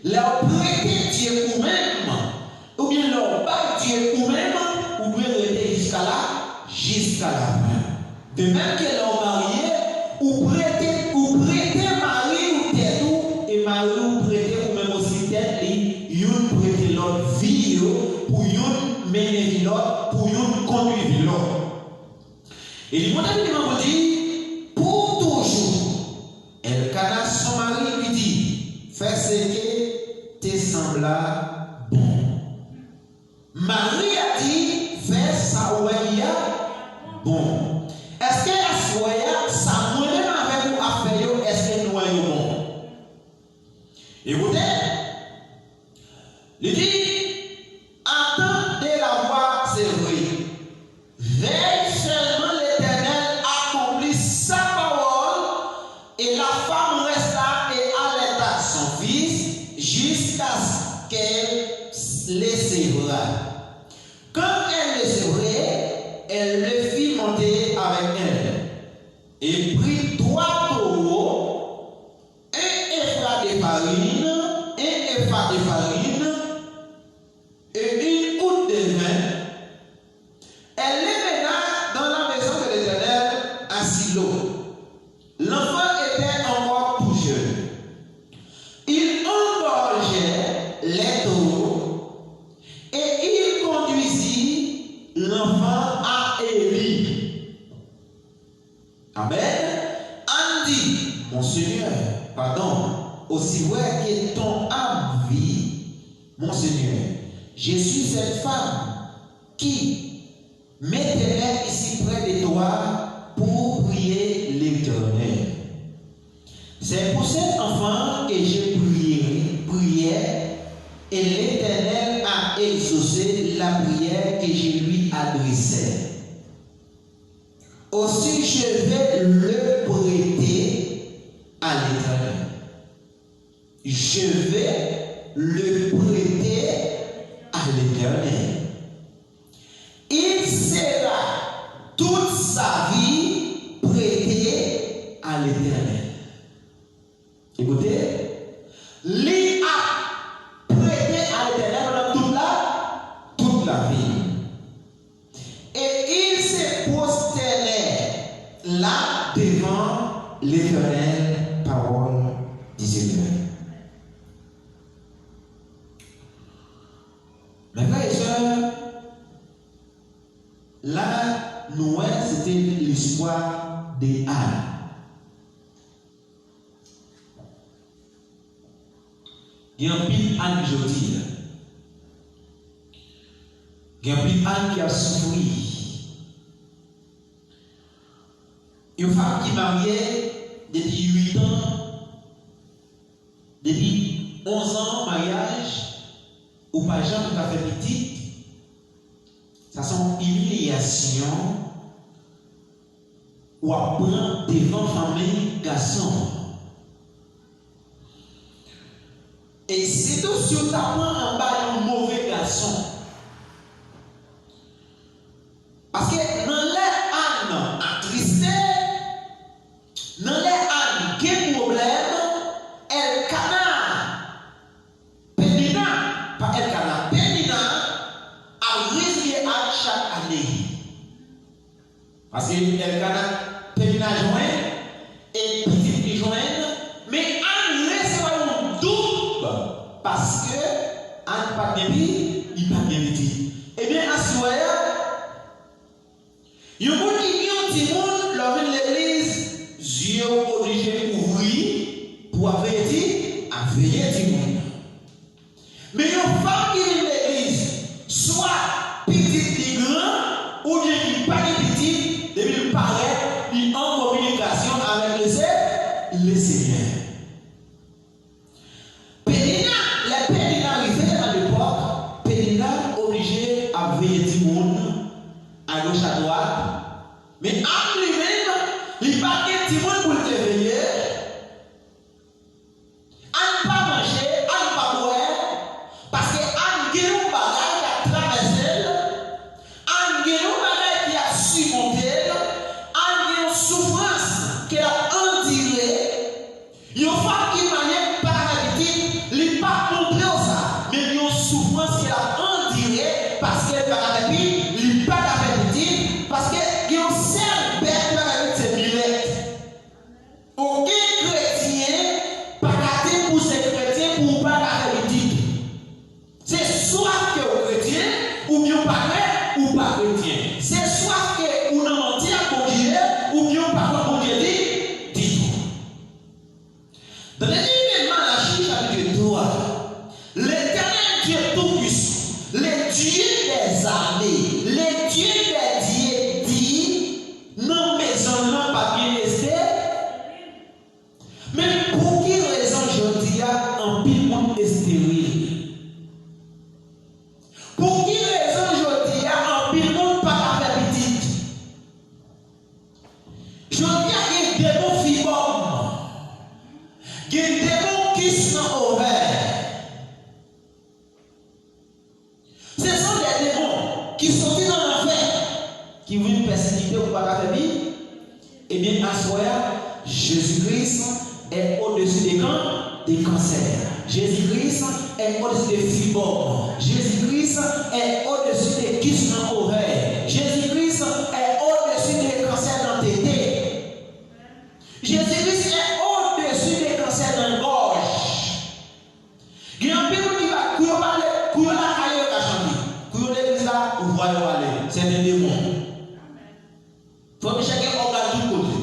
Leur prêter Dieu ou même, ou bien leur battre Dieu ou même, jusqu'à la fin. De même que l'homme marié, ou prêter mari ou tête ou, et mari ou prêter ou même aussi tête, yon prêter l'autre vie pour yon mener l'autre, pour yon conduire l'autre. Et il m'a dit, pour toujours, elle canne son mari lui dit, fais ce que te sembla bon. Marie a dit, fais ça où il y a bon. Est-ce que la soya, ça nous même avec vous à faire, est-ce que nous avons bon? Écoutez, il dit, attendez la voix, c'est vrai. Veille seulement l'Éternel accomplit sa parole, et la femme resta et allaita son fils jusqu'à ce qu'elle le sévra. Quand elle le sévrait, elle le fit monter avec elle et prit 3 taureaux, un épha de farine et une goutte de vin. Elle les mena dans la maison de l'Éternel à Silo. L'enfant était encore tout jeune. Il engorgeait les taureaux et il conduisit l'enfant à Élie. Amen. Andy, mon Seigneur, pardon, aussi vrai que ton âme vit, mon Seigneur, je suis cette femme qui m'éternel ici près de toi pour prier l'Éternel. C'est pour cet enfant que j'ai prié, et l'Éternel a exaucé la prière que je lui adressais. Aussi je vais le prêter à l'Éternel. Je vais le prêter à l'Éternel. Il sera toute sa vie prêté à l'Éternel. Écoutez, il a prêté à l'Éternel pendant toute la vie. Et il s'est prosterné là devant l'Éternel, parole du Seigneur. Mes frères et sœurs, là, Noël, c'était l'histoire des ânes. Il y a un pile âne aujourd'hui. Il y a un pile âne qui a souffert. Une femme qui est mariée depuis 8 ans, depuis 11 ans, mariage, ou pas jamais qui a fait petit, ça sont humiliations ou apprendre devant famille garçon. Et c'est tout si on apprend en bas un mauvais garçon. Parce que dans les ânes attristés, dans les ânes qui ont problème, elle canard, pénina, pas elle canard, pénina, a risqué à chaque année. Parce que elle canard, pénina joint, et petite joint, mais âne reste un double, parce que âne pas de vie, il pas de vie. Eh bien, à ce moment-là, il y a beaucoup qui ont monde lors de l'église, yeux obligés d'ouvrir pour avertir du monde. Mais il y a une femme qui vient de l'église, soit petite et grand, ou bien qui n'est pas petite, depuis le paraît, il est en communication avec le Seigneur. Pénina, les Pénina arrivaient à l'époque, Pénina obligé à veiller du monde, à gauche à droite. Mais en lui-même, il n'y a pas de petit monde pour le réveiller. À ne pas manger, à ne pas boire, parce que à ne pas bagage qui a traversé, à ne pas bagage qui a surmonté, à ne souffrance qui a enduré. Il y a une femme qui m'a paralytique, il n'est pas montré ça, mais il y a une souffrance qui a enduré parce que paralytique, il n'est pas paralytique, parce que ou pas chrétien. C'est soit que ou non menti à bon Dieu, ou bien pas bon Dieu dit tout. Dans le livre de Malachie, chapitre 3, l'Éternel Dieu tout-puissant, le Dieu des armées, le Dieu des dieux dit, non maison là pas bien resté. Mais pour qui raison je dis en pile monde est stérile? Pour qui raison je dis en pile monde pas faire petite? Je dis qu'il y a des démons fibom, il y a des démons qui sont ouverts. Ce sont des démons qui sont dans l'enfer, qui viennent persécuter ou pas faire vie. Eh bien, à soi, Jésus-Christ est au-dessus des cancers. Jésus-Christ est au-dessus des fibromes. Jésus-Christ est au-dessus des kystes ovaires. Jésus-Christ est au-dessus des cancers dans tes tétés. Jésus-Christ est au-dessus des cancers dans la gorge. Il y a un peu qui va couiller la caille à chanter. Couiller l'église là, vous voyez aller. C'est un démon. Il faut que chacun regarde tout côté.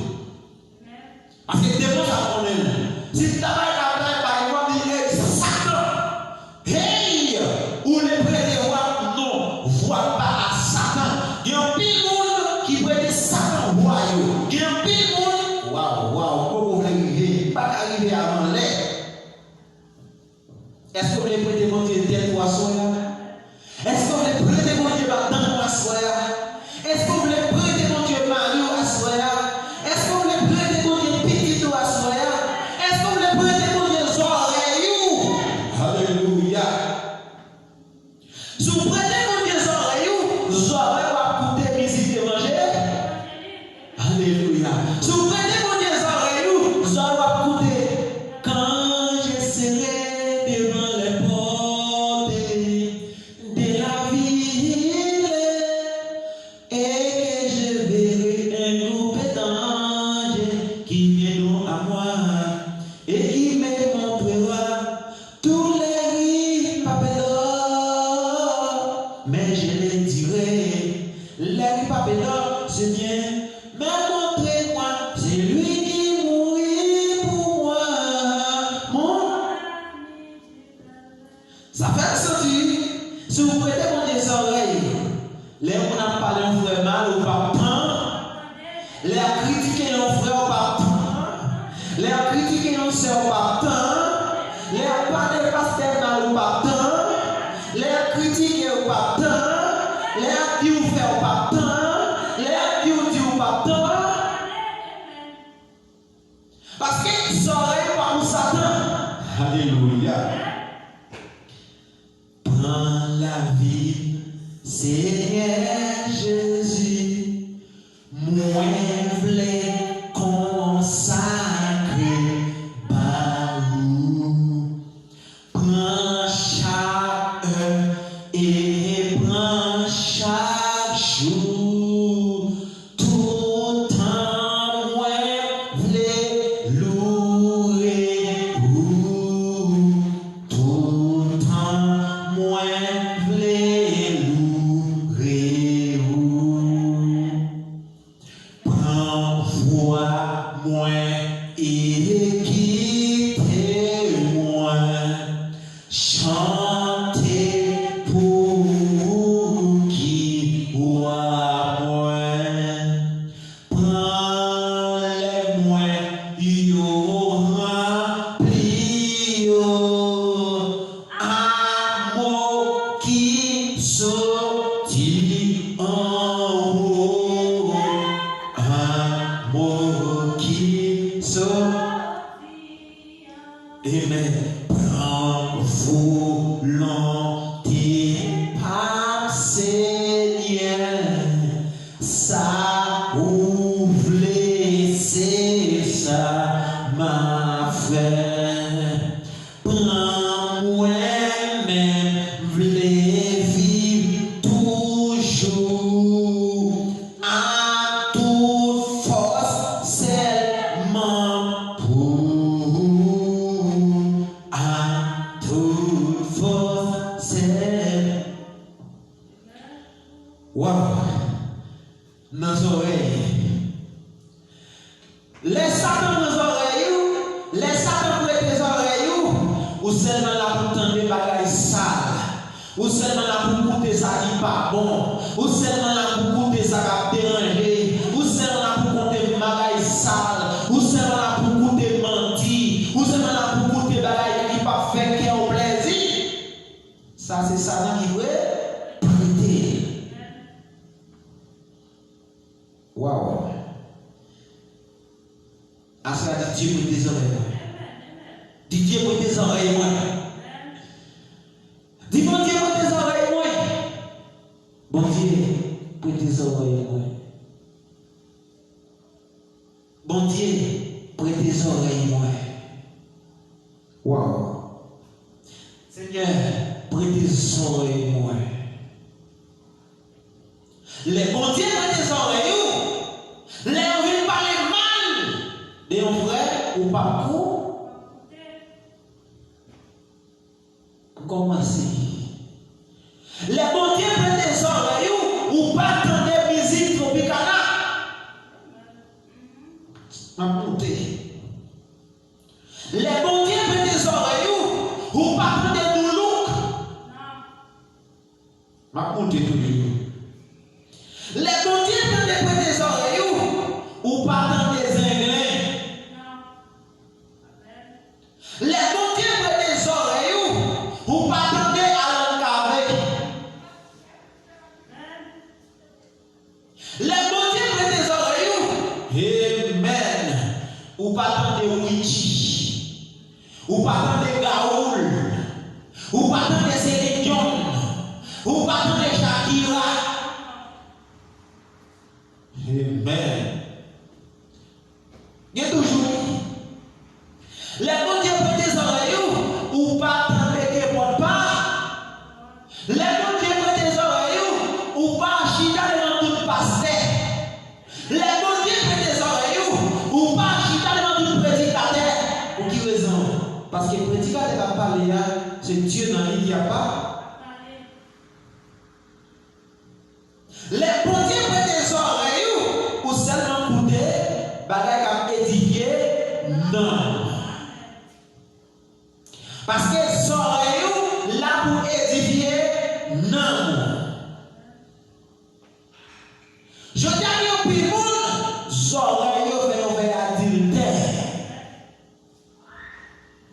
Parce que démon, ça connaît. Si tu travailles par exemple, il est Satan. Hey! Ou les prêtres non, voient pas à Satan. Il y a un pile monde qui prête Satan royaume. Il y a un pile monde. Waouh, comment vous arrivez? Pas arriver avant l'air. Est-ce que vous voulez prêter mon Dieu tel poisson là? Est-ce que vous voulez prêter mon Dieu dans le poisson là? Est-ce que vous voulez prêter mon Dieu Mario à soi là? Est-ce que vous voulez prêter mon Dieu petit à soi là? Est-ce que vous voulez prêter mon Dieu oreilles? Alléluia. Si vous prêtez mon Dieu oreilles va coûter musique de manger. Alléluia. Si vous prêtez mon Dieu oreilles va coûter quand je serai devant les portes de la ville et que je verrai un groupe d'anges qui viendront à moi et qui me montrera tous les riz papelons. Mais je les dirai, les riz papelons, c'est bien, mais montrez-moi, c'est lui qui mourit pour moi. Ça fait sentir, si vous prêtez mon des oreilles, les gens n'ont pas d'un frère mal ou pas tant, les critiquer nos frères ou pas tant, les critiquer nos sœurs ou pas tant, les pas de pasteur mal ou pas tant, les critiquer ou pas tant, les dire ou faire ou pas tant, les dire ou pas tant. Parce que les oreilles pas pour Satan. Alléluia. Prends la vie, Seigneur Jésus, moi voulais consacrer par vous. Prends chaque heure et prends chaque jour. Tout temps, moi voulais louer vous. Tout temps, moi voulais louer vous. Prends voix, moi et quittez-moi. Chantez pour qui voit moi. Prends-les-moi, yo rempli yo. Amour qui sortit en haut. Amour qui sortit. Amen. Prends volonté par Seigneur, ça ouvre c'est ça ma frère. Prends moi-même, v'lais vivre toujours à toute force seulement pour à toute force. Waouh! Nos oreilles. Les Satan nos oreilles, les Satan prête les oreilles, ou seulement là pour tendre des bagages sales, ou seulement là pour goûter ça qui pas bon, ou seulement là pour goûter ça qui a dérangé, ou seulement là pour goûter des bagages sales, ou seulement là pour goûter menti, ou seulement là pour goûter des bagages qui pas fait qu'il y a au plaisir. Ça c'est Satan qui veut prêter. Waouh! À cela dit Dieu pour tes oreilles. Dis Dieu pour tes oreilles, moi. Dis bon Dieu pour tes oreilles, moi. Bon Dieu pour tes oreilles, moi. Bon Dieu pour tes oreilles, moi. Waouh. Seigneur, pour tes oreilles, moi. Les bons dieux pour tes oreilles, les envies parler mal de un frère ou pas pour commencer. Les bons dieux pour tes oreilles ou pas entendre musique tropicale. Les bons dieux pour tes oreilles ou pas entendre du look. Ma monter toujours. Les bons dieux pour tes oreilles ou pas entendre des inglés. Les bons dieux pour tes oreilles ou pas entendre à l'encavé. Les bons dieux pour tes oreilles, amen. Ou pas entendre Winchelet, ou pas entendre Gaoul, ou pas entendre Céline Dion, ou pas entendre Shakira. Amen. Il y a toujours. Les bons dieux pour tes oreilles ou pas t'embêter pour pas. Les bons dieux pour tes oreilles ou pas chita devant tout pasteur. Les bons dieux pour tes oreilles ou pas chita devant tout prédicateur. Pour qui raison? Parce que le prédicateur a parlé, c'est Dieu dans lui qui a pas. Les bons dieux pour tes oreilles ou seulement pour des bagages à édifier? Non. Parce que les oreilles là pour édifier? Non. Je dis à vous, les oreilles fait adultère.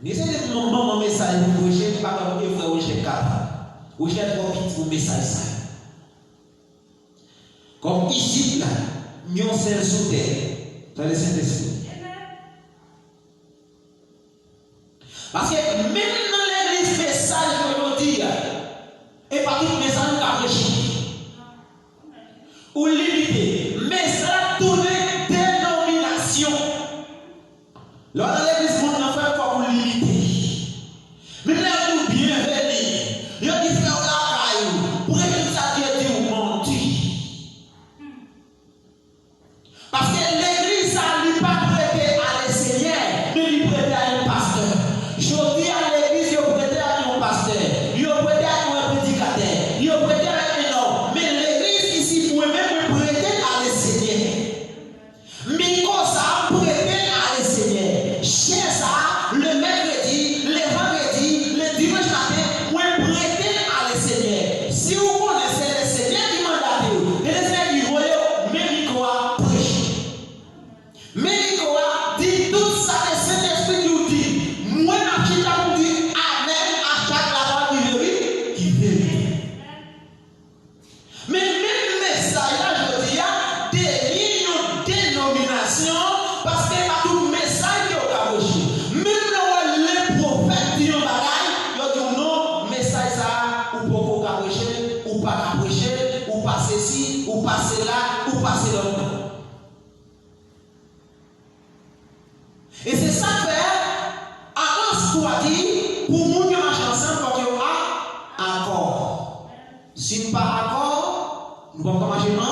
N'essayez de mon message pour vous, je ne sais pas comment vous frère ou je capable. Ou je vais vous message ça. Comme ici, là, nous sommes sous terre. Dans le Saint-Esprit. Parce que même dans l'église, message aujourd'hui, et pas tout message nous a prêché. Ou limité. Message tourné dénomination. Lors de l'église, nous n'avons pas pour limiter. Mais là, nous bienvenus. Nous disons que la pour que ça Dieu dit ou mentir. Parce que l'église, ça ne lui pas prêté à le Seigneur, mais lui prêté à un pasteur. Je dis à l'église, il prêté à un pasteur, il prêté à un prédicateur, il prêté à un homme. Mais l'église ici, vous même prêter à le Seigneur. Mais comme ça, prêter à le Seigneur. Chez ça, le mercredi, le vendredi, le dimanche matin, vous prêter à le Seigneur. Si vous connaissez le Seigneur qui mandate, le Seigneur qui voit, même quoi prêcher. Mais quoi dit tout ça, le Saint-Esprit nous dit, moi, je suis là pour dire Amen à chaque parole qui vient. Mais même message là, je dis, il y a des dénominations, parce que pas tout message qui est au caboché. Même les prophètes disent ils disent non, message ça, ou pour au caboché, ou pas caboché, ou pas ceci, ou pas cela, ou pas cela. Et c'est ça que fait, avance-toi dit, pour nous qui marchent ensemble, quand il y a accord. Si nous pas accord, nous ne pouvons pas marcher ensemble.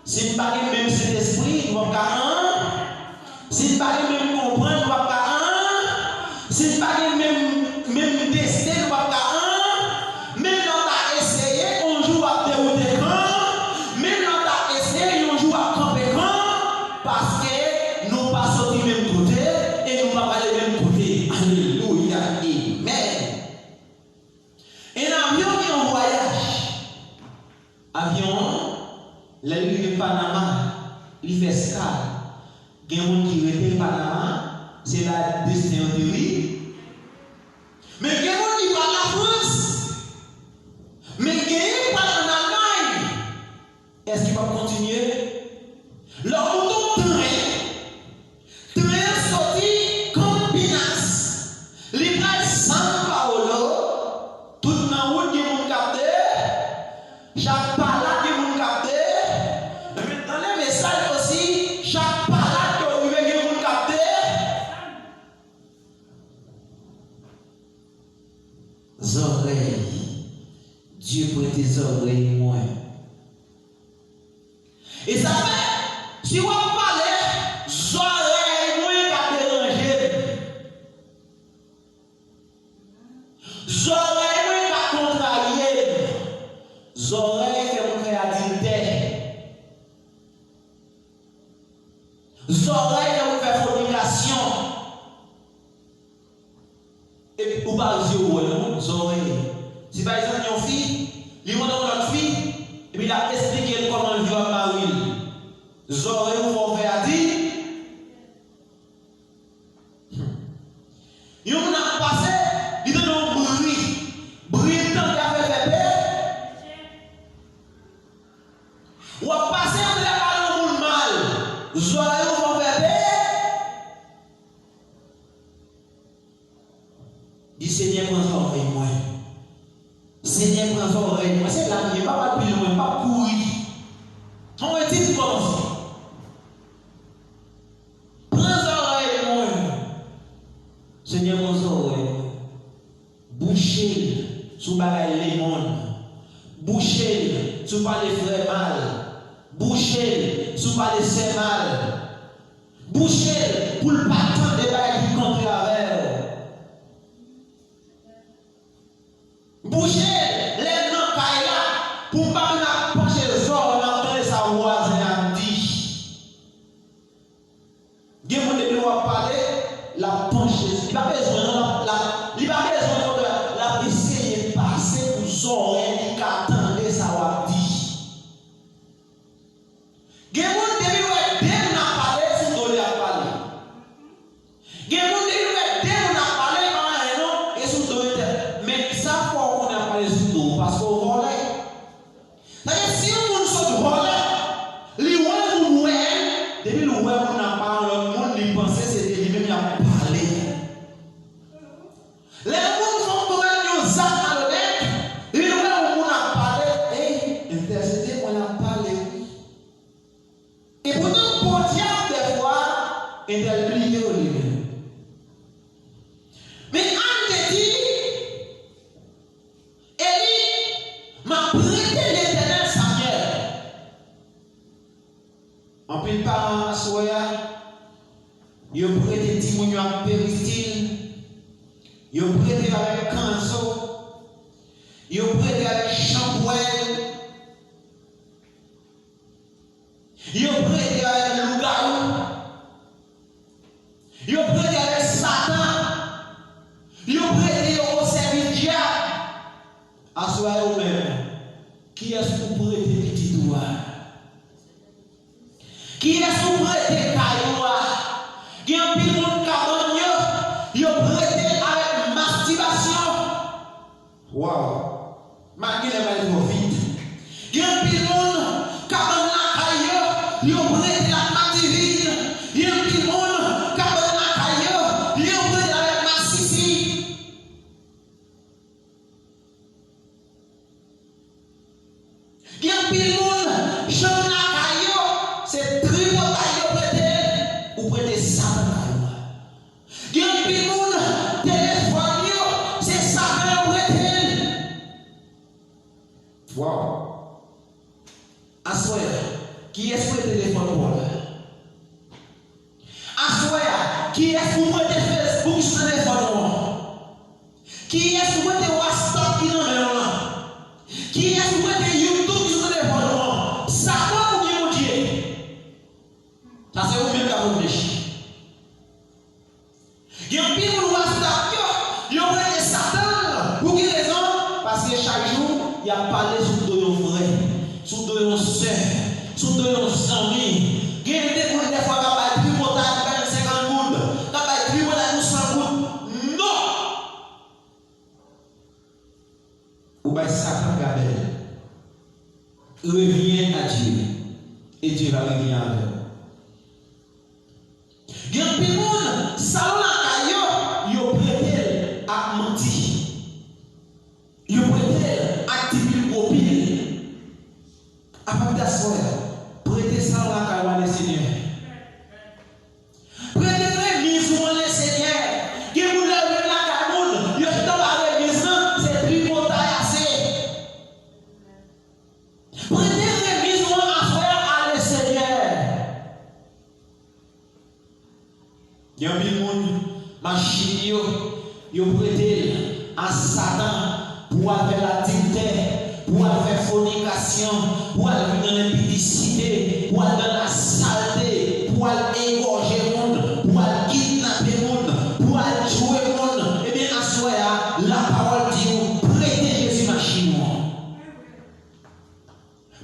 Si nous ne pas le même Saint-Esprit, nous ne pouvons pas si nous ne pas le même comprendre, nous ne pouvons pas si nous ne pas le même destin, nous ne pouvons pas même dans la essayer, on joue à dérouler quand Avion, les de Panama, il fait escale. Il y a des gens qui restent Panama, c'est la destinée en théorie. Mais il y a des gens qui parlent la France. Mais il y a des gens qui parlent en Allemagne. Est-ce qu'il va continuer? Leur mouton train sorti comme Pinas. Libre San Paolo, tout le monde qui est capté. Chaque parade que vous captez, dans les messages aussi, chaque parade que vous captez, oreilles, Dieu prête tes oreilles moins. Et ça fait, si vous parlez, oreilles moins qu'à déranger, oreilles moins qu'à contrarier. Oreilles fait mon frère adultère. Oreilles fait mon frère fornication. Et ou pas dire oreilles. Si par exemple une fille, il montre l'autre fille, et puis il a expliqué comment il doit marier. Oreilles ou mon frère dit. Il a passé, il donne un bruit. Bruit tant qu'il a fait paix. Ou à passer entre les parents ou le mal, oreilles vont faire paix. Dis Seigneur, prends oreille moi. Seigneur, prends oreille moi. C'est là, il n'y a pas plus loin, pas courir. On va dire comme ça. Prends oreille moi. Seigneur, prends oreille. Boucher sous bagaille les mondes. Boucher sous pas les frères mal. Boucher sous pas les sœurs mal. Boucher pour le pas de bagaille qui contre avec. Boucher les noms là pour pas me pencher les oreilles dans sa voisin a dit. Dieu m'a dit de parler la pencher. Il n'a pas besoin de la essayer de passer pour son oreille qui attendait sa voix dit. Il y a des gens qui ont parlé sur le dos de parler. Il y a des gens qui ont parlé en un an et sur le dos de terre. Mais ça, faut qu'on a parlé sur le dos parce qu'on volait. C'est-à-dire, si on sort de voler, les gens nous voient, depuis le voit, on a parlé, le monde lui pensait c'est lui-même qui a parlé. Les gens sont comme un sac à l'honnête, et le monde a parlé, et intercédé, on a parlé. Et pourtant, pour diable des fois, il est oublié au livre. Mais on te dit, Élie m'a prêté l'éternel sa guerre. En plus, par soya, il a prêté Timoun à péristyle, il a prêté avec canso, il a prêté avec champouelle. Il a prêté avec le loup-garou. Il a prêté avec Satan. Il a prêté au service diable. Assoyez vous-même. Qui est-ce que vous prêtez petit doigt? Qui est-ce que vous prêtez cailloua? Qui est un pile de cabane? Il a prêté avec masturbation. Waouh! Malgré les malades trop vite. Il y a un pile de cabane. Il y a prêté la main divine. Il y a un petit monde qui a besoin de caillou. Il y a prêté avec ma sissi. Il y a un petit monde qui a caillou. C'est tripotaille prêté ou prêté Satan caillou. Il y a un petit monde téléphone, c'est Satan prêté. Wow. Assoyez. Qui est-ce que téléphone pour Assoya, qui est-ce que vous mettez Facebook sur le téléphone? Qui est-ce que vous mettez WhatsApp qui n'en est là? Qui est-ce que vous mettez YouTube sur le téléphone? Satan ou bien Dieu? Ça c'est vous-même qui avez réfléchi. Il y a un peu de WhatsApp, il y a un peu de Satan. Pour quelle raison? Parce que chaque jour, il y a parlé sur ton frère. Sous amis. Il y a des gens des fois qui plus montagne, 50 gouttes, qui plus montagne 100 gouttes. Non! Ou bien Satan Gabel revient à Dieu et Dieu va revenir à eux. Il y a des gens qui sont prêtés à mentir. Ils sont prêtés à activer au pire. À partir de ça, prêtez ça à la Seigneur. Prêtez remise au Seigneur. Qui vous lève la camoune, il y a dans la remise, c'est plus beau assez. Prêtez remise au affaire à le Seigneur. Il y a un monde, machine, ils ont prêté à Satan pour faire la dictée, pour faire fornication, pour aller dans l'impudicité, pour aller dans la saleté, pour aller égorger le monde, pour aller kidnapper le monde, pour aller tuer le monde. Eh bien, à ce moment-là, la parole dit prêtez Jésus machine.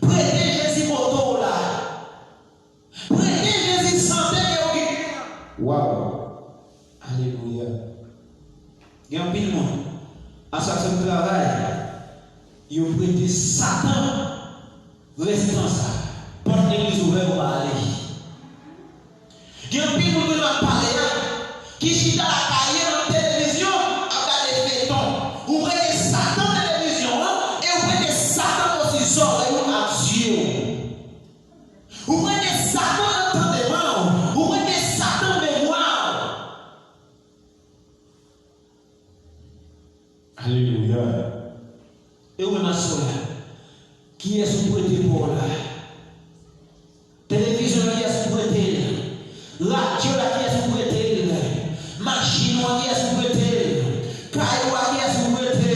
Prêtez Jésus moto là. Prêtez Jésus santé et au waouh. Alléluia. Il y a un pile monde. À chaque fois que travail, ils ont prêté Satan responsable. Porte l'église ouverte pour aller. Il y a un pile monde qui va parler, qui chita la carrière en télévision, à des fétons. Vous prêtez Satan en télévision, et vous prêtez Satan aussi sort et vous à Dieu. Vous prêtez Satan en entendement, vous prêtez Satan en mémoire. Alléluia. Et on a cela. Qui est sous prêté pour là? Télévision qui est sous prêté? Radio qui est sous prêté? Machine qui est sous prêté? Caillou qui est sous prêté?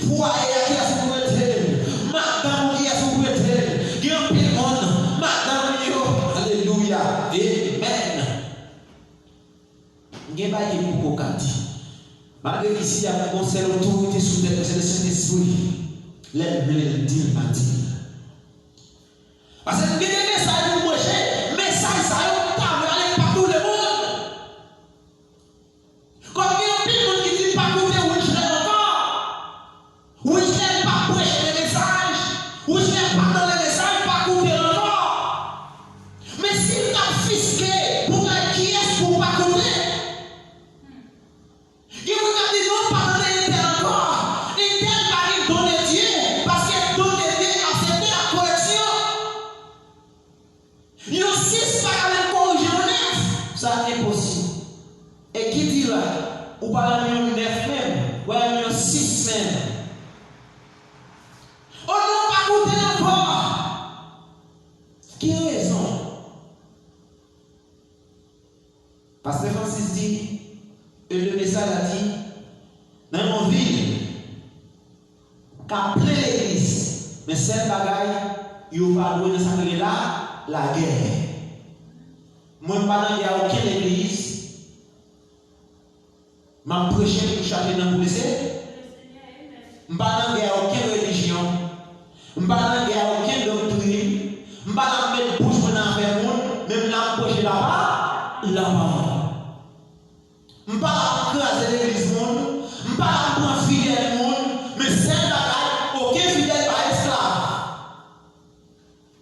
Foyer qui est sous prêté? Madame qui est sous prêté? Il y a un pile monde. Madame yo. Alléluia. Amen. Il y a pas de pour Kati. Malgré qu'ici, il y a un conseil d'autorité sous le Saint-Esprit, l'aide bleu dit à dire. Parce que il y a des messages pour manger, messages ça y est, partout le monde. Comme il y a un people qui dit pas écouter Winchelet encore. Winchelet pas prêcher les messages. Winchelet pas dans les messages, pas écouter encore. Mais s'il t'a fisqué pour la qui est pour pas écouter. Il vous a dit non, pas donner une telle encore. Une telle va donner Dieu, parce que donner Dieu a accepté la correction. Il y a 6 par la corriger en 9. Ça est possible. Et qui dit là, ou pas la 9 même, ou la 6 même. On n'a pas goûté encore. Qui a raison? Pasteur Francis dit, et le message a dit, dans mon ville, qu'après l'église, mais cette bagaille, il n'y a pas de ça là, la guerre. Moi, je ne pas dans aucune église, je ne prêche pour changer dans le policier. Je ne pas dans aucune religion, je ne pas dans aucune doctrine, je ne pas dans mettre bouche pour faire le monde, même là, je prêche là-bas, là-bas. Je ne pas là pour craser l'église monde, je ne pas là pour un fidèle monde, mais c'est la aucun fidèle pas esclave.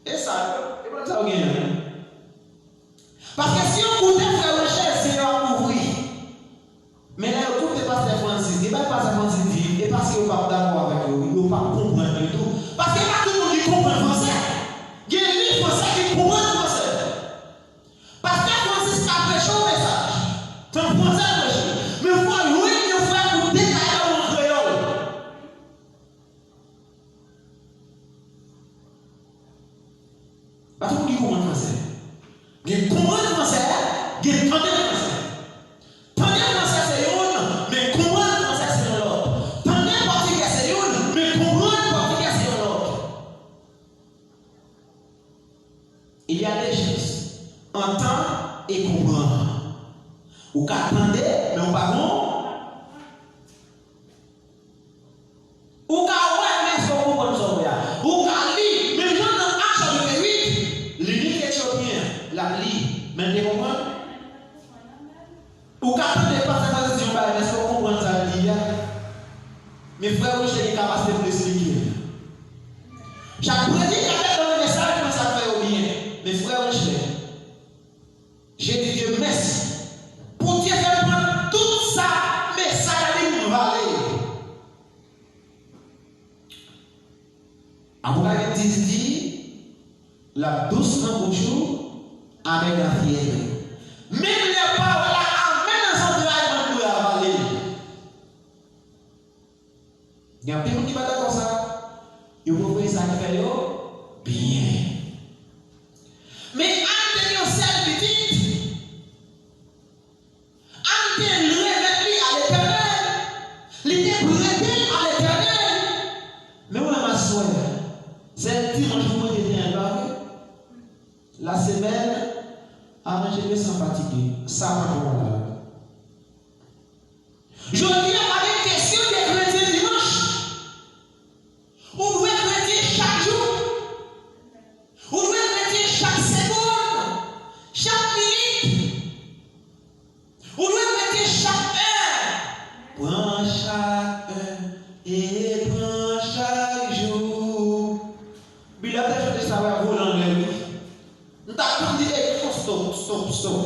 Et ça, c'est pas ça qui est. Parce que si on coûte frère Winchelet, c'est à ouvrir. Mais là, on coupe pasteur Francis, et pas pasteur Francis dit, et parce qu'il n'est pas d'accord avec eux, il ne va pas comprendre du tout. Parce que pas tout le monde qui comprend le français. Il y a des livres français qui comprennent le français. Pasteur Francis a prêché au message. C'est un français prêché. Mais il faut louer le frère pour décaler mon créole. Pas tout le monde qui comprend le français. Il comprend le français, il entend le français. Tendez le français, c'est une, mais comprendre le français, c'est l'autre. Tendez le portugais, c'est une, mais comprendre le portugais, c'est l'autre. Il y a des choses. Entendre et comprendre. Ou qu'attendez, mais on pas bon. Ou qu'à ouais, mais il faut comprendre ça. Ou qu'à lire, mais j'en ai un chapitre 8, l'unique Mais vous comprenez? Ou quand on est passé dans cette situation, est-ce que vous comprenez ça? Mes frères, je suis capable de vous expliquer. Chaque prédicateur dans le message, comment ça fait au bien? Mes frères, j'ai dit Dieu merci. Pour Dieu faire prendre tout ça, message à lui valer. Apocalypse dit, la douce dans le jour, avec la fièvre. Même les paroles amènent dans son travail pour avaler. Il y a un petit qui va d'accord ça. Il faut voir ça qui fait bien. Mais en tenant cette petite, en tenant remettre à l'éternel, l'idée prêter à l'éternel. Mais où est ma soeur? C'est le dimanche où je suis arrivé. La semaine, avant je vais sans fatiguer. Ça va pour là. Je dis à ma question des chrétiens dimanche. Vous devez chrétien chaque jour. Vous devez chrétien chaque seconde. Chaque minute. Vous devez chrétien chaque heure. Prends chaque heure et prends chaque jour. Puis là, tu as ça va vous l'anglais. Nous t'avons dit, stop.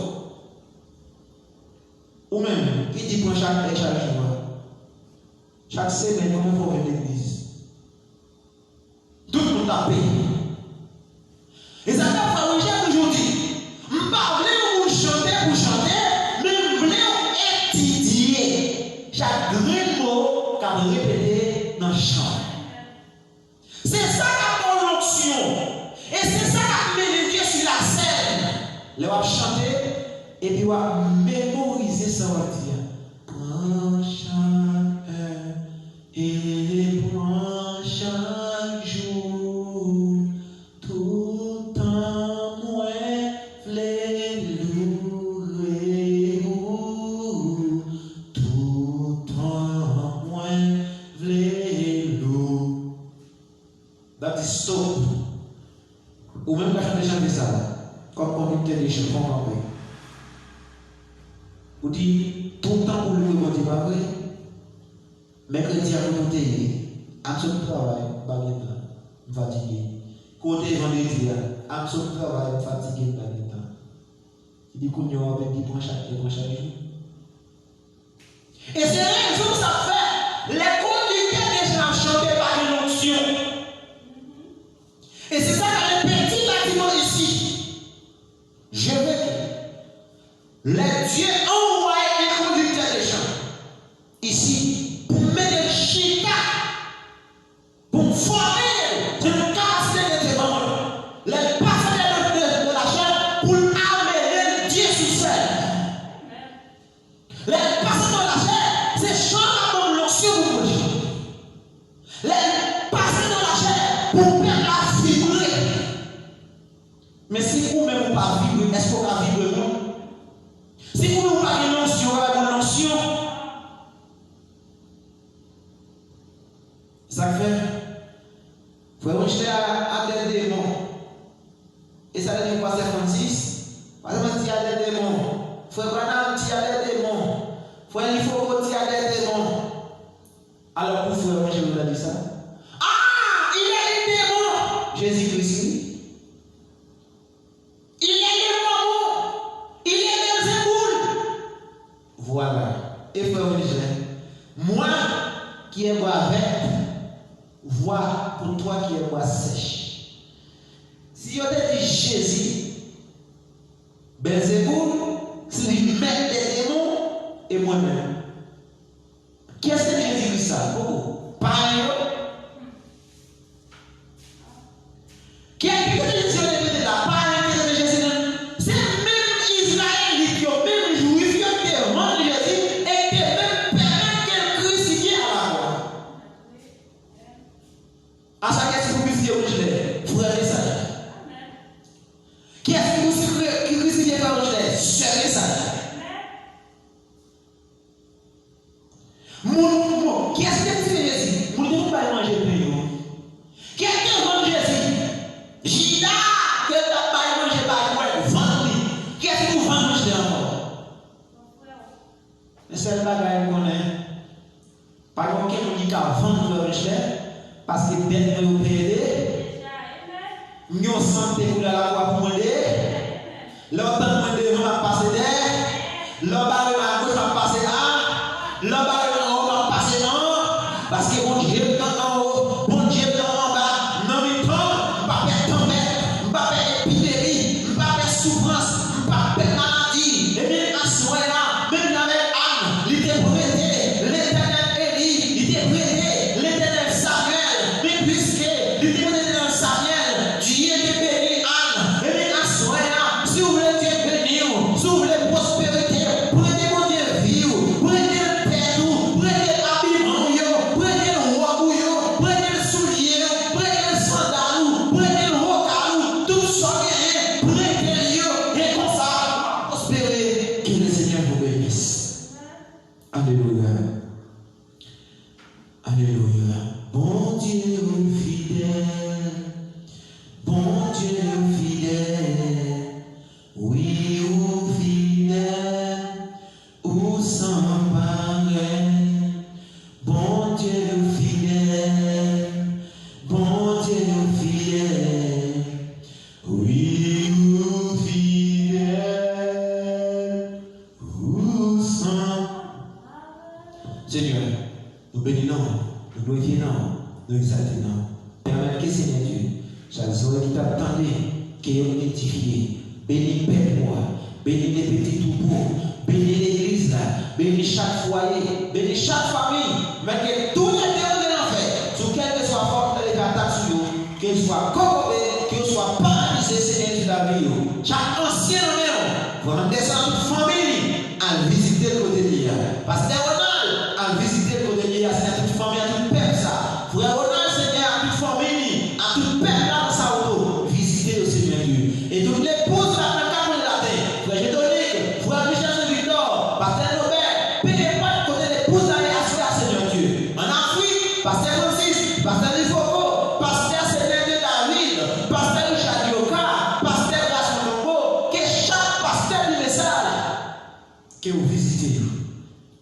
Ou même, qui dit prends chaque heure, chaque jour. Chaque semaine, comment il faut venir à l'église. Tout le monde a payé. Et ça fait frère Winchelet toujours dit, je ne parle pas pour chanter, mais je voulais étudier chaque grand mot qu'on répété dans le chant. C'est ça qui a mon onction. Et c'est ça qui a mis Dieu sur la scène. Là, on va chanter et puis on va mémoriser ça. Prends chaque heure et prends chaque jour. Tout temps moins fléloué. Tout temps moins fléloué. That is stop. Ou même quand je chante ça, comme conducteur des chants, on va. Vous dites, tout le temps pour lui, vous dites, pas vrai. Mercredi, à côté, absolument travail, pas bien temps, fatigué. Côté vendredi, absolument travail, fatigué, pas bien temps. Il dit qu'on y a avec des points chaque jour. Et c'est raison que ça fait, les conducteurs des gens chantent par une onction. Et c'est ça qui est le petit bâtiment ici. Je veux que les dieux envoient les conducteurs des gens ici pour mettre le chita, pour former, pour casser les démons, les passer de la chair pour amener Dieu sur scène. Les passer dans la chair, c'est chanter comme l'onction pour vous. Les passer dans la chair pour faire la vibrer. Mais si vous-même vous pas vibrer, est-ce qu'on va vibrer non? Si vous-même pas une notion, une notion, ça fait, frère Winchelet a des démons. Et ça veut dire quoi, c'est Francis? Parce que il y a des démons. Frère Branham, il y a des démons. Frère Lifoko, il y a des démons. Alors, pour frère Winchelet, vous avez dit ça? Ah, il y a des démons. Jésus-Christ. Il y a des démons. Il y a des éboules. Voilà. Et frère Winchelet, moi qui ai bois avec, vois pour toi qui est bois sèche. Si on te dit Jésus, Belzéboul, c'est lui mettre des démons et moi-même. Qu'est-ce que Jésus dit ça? Pas qui est-ce que Jésus dit là? Pas de Jésus. C'est même Israël qui ont même joué, qui ont été rendus Jésus et qui même permis qu'elle crucifie à la croix. À chaque fois que vous crucifiez Winchelet, vous regardez ça. Qui est-ce qui crucifie Winchelet? Serrez ça. Parce que dès que vous payez, nous santé pour la voie pour demander. L'autre demander, on va passer derrière. L'autre barre à gauche, on va passer là. L'autre barre en haut, on va passer là. Parce que mon Dieu est en haut, mon Dieu est en bas. Non, mais tant, pas de tempête, pas d'épidémie, pas de souffrance, pas de maladie. Et bien, à ce moment-là, même avec Anne, il était prêté, l'éternel Élie, il était prêté, l'éternel Samuel, mais puisque il était prêté dans Samuel, Dieu était béni Anne. Et bien, à ce moment-là, si vous voulez Dieu bénir, si vous voulez prospérité, prenez mon Dieu vivre, prenez le père, prenez l'habillement, prenez le roi, prenez le soulier, prenez le sandal, prenez le rocal, tout ça, prenez-le, et comme ça, prospérer. Que le Seigneur vous bénisse. Alléluia. Alléluia. Bon Dieu fidèle, bon Dieu fidèle, oui ou fidèle, ou sans pareil. Bon Dieu fidèle, bon Dieu fidèle, oui ou fidèle, ou sans. Seigneur, nous bénissons, nous glorifions, nous exaltons. Permets que Seigneur Dieu, chaque jour qui t'attendait, qui est édifié, bénis Père moi, bénis les petits troupeaux, bénis l'église là, bénis chaque foyer, bénis chaque famille, mais que tous les terrains de l'enfer, sur quel que soit forme de l'attaque sur eux, qu'ils soient corrompés, qu'ils soient paralysés, Seigneur Dieu d'avenir. Chaque ancien homme, vraiment descendre toute famille, à visiter le côté de l'IA. Parce que Ronald, à visiter le côté de l'IA, c'est à toute famille, à toute peuple ça. Frère Ronald, Seigneur, à toute famille, à toute peuple là dans sa auto, visiter le Seigneur Dieu. Et toute l'épouse là, dans le cadre de la terre, frère Gédonique, frère Michel Victor, pasteur Robert, payez pas de côté l'épouse là et assurez à Seigneur Dieu. En Afrique, pasteur Francis, pasteur Lifoco, pasteur Seigneur de David, pasteur Richard Dioka, pasteur Gaston Longo, que chaque pasteur du message que vous visitez.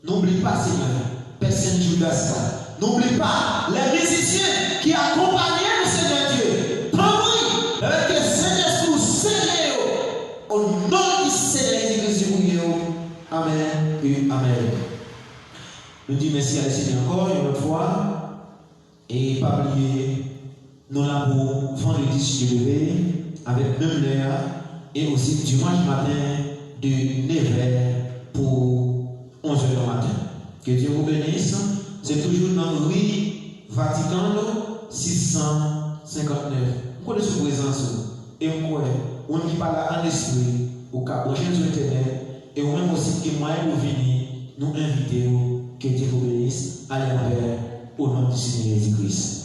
N'oublie pas, Seigneur, personne Judas. N'oublie pas les musiciens qui accompagnaient le Seigneur Dieu. Prends-moi avec le Saint-Esprit Seigneur. Au nom du Seigneur Jésus-Christ. Amen et Amen. Nous disons merci à Seigneur encore une autre fois. Et pas oublier, nous l'avons vendredi si je levé avec même l'heure et aussi dimanche matin de 9h pour 11h du matin. Que Dieu vous bénisse. C'est toujours dans le rue Vatican 659. Vous connaissez cette présence. Et on qui parle en esprit, au cas où sur Internet, et on même aussi que moi et vous venir nous inviter. Que Dieu vous bénisse. Allez en paix au nom du Seigneur Jésus-Christ.